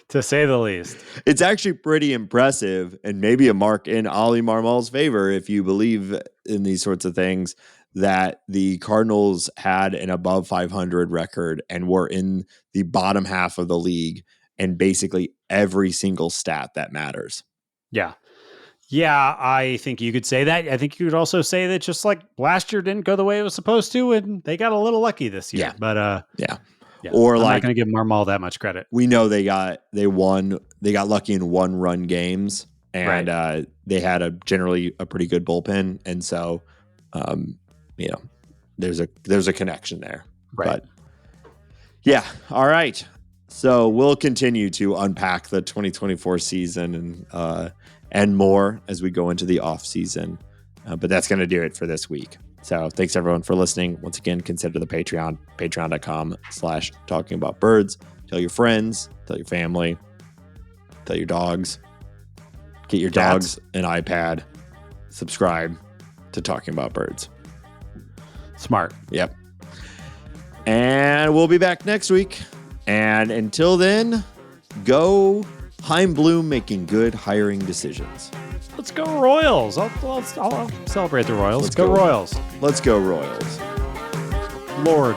to say the least. It's actually pretty impressive and maybe a mark in Ollie Marmol's favor if you believe in these sorts of things, that the Cardinals had an above 500 record and were in the bottom half of the league and basically every single stat that matters. Yeah. Yeah, I think you could say that. I think you could also say that just like last year didn't go the way it was supposed to, and they got a little lucky this year. Yeah. But yeah. Or I'm not going to give Marmol that much credit. We know they got lucky in 1-run games, and they had generally a pretty good bullpen, and so there's a connection there. Right. But yeah, all right. So we'll continue to unpack the 2024 season and more as we go into the off season. But that's going to do it for this week. So thanks everyone for listening. Once again, consider the Patreon, patreon.com/talkingaboutbirds. Tell your friends, tell your family, tell your dogs, get your dogs an iPad, subscribe to Talking About Birds. Smart. Yep. And we'll be back next week. And until then, go Heim Bloom making good hiring decisions. Let's go Royals. I'll celebrate the Royals. Let's go Royals. Let's go Royals. Lord.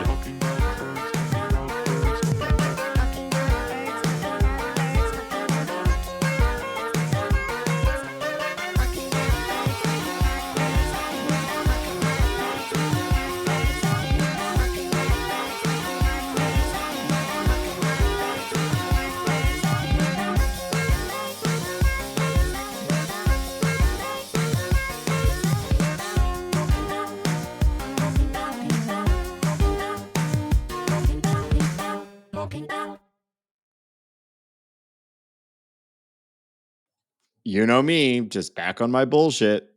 You know me, just back on my bullshit.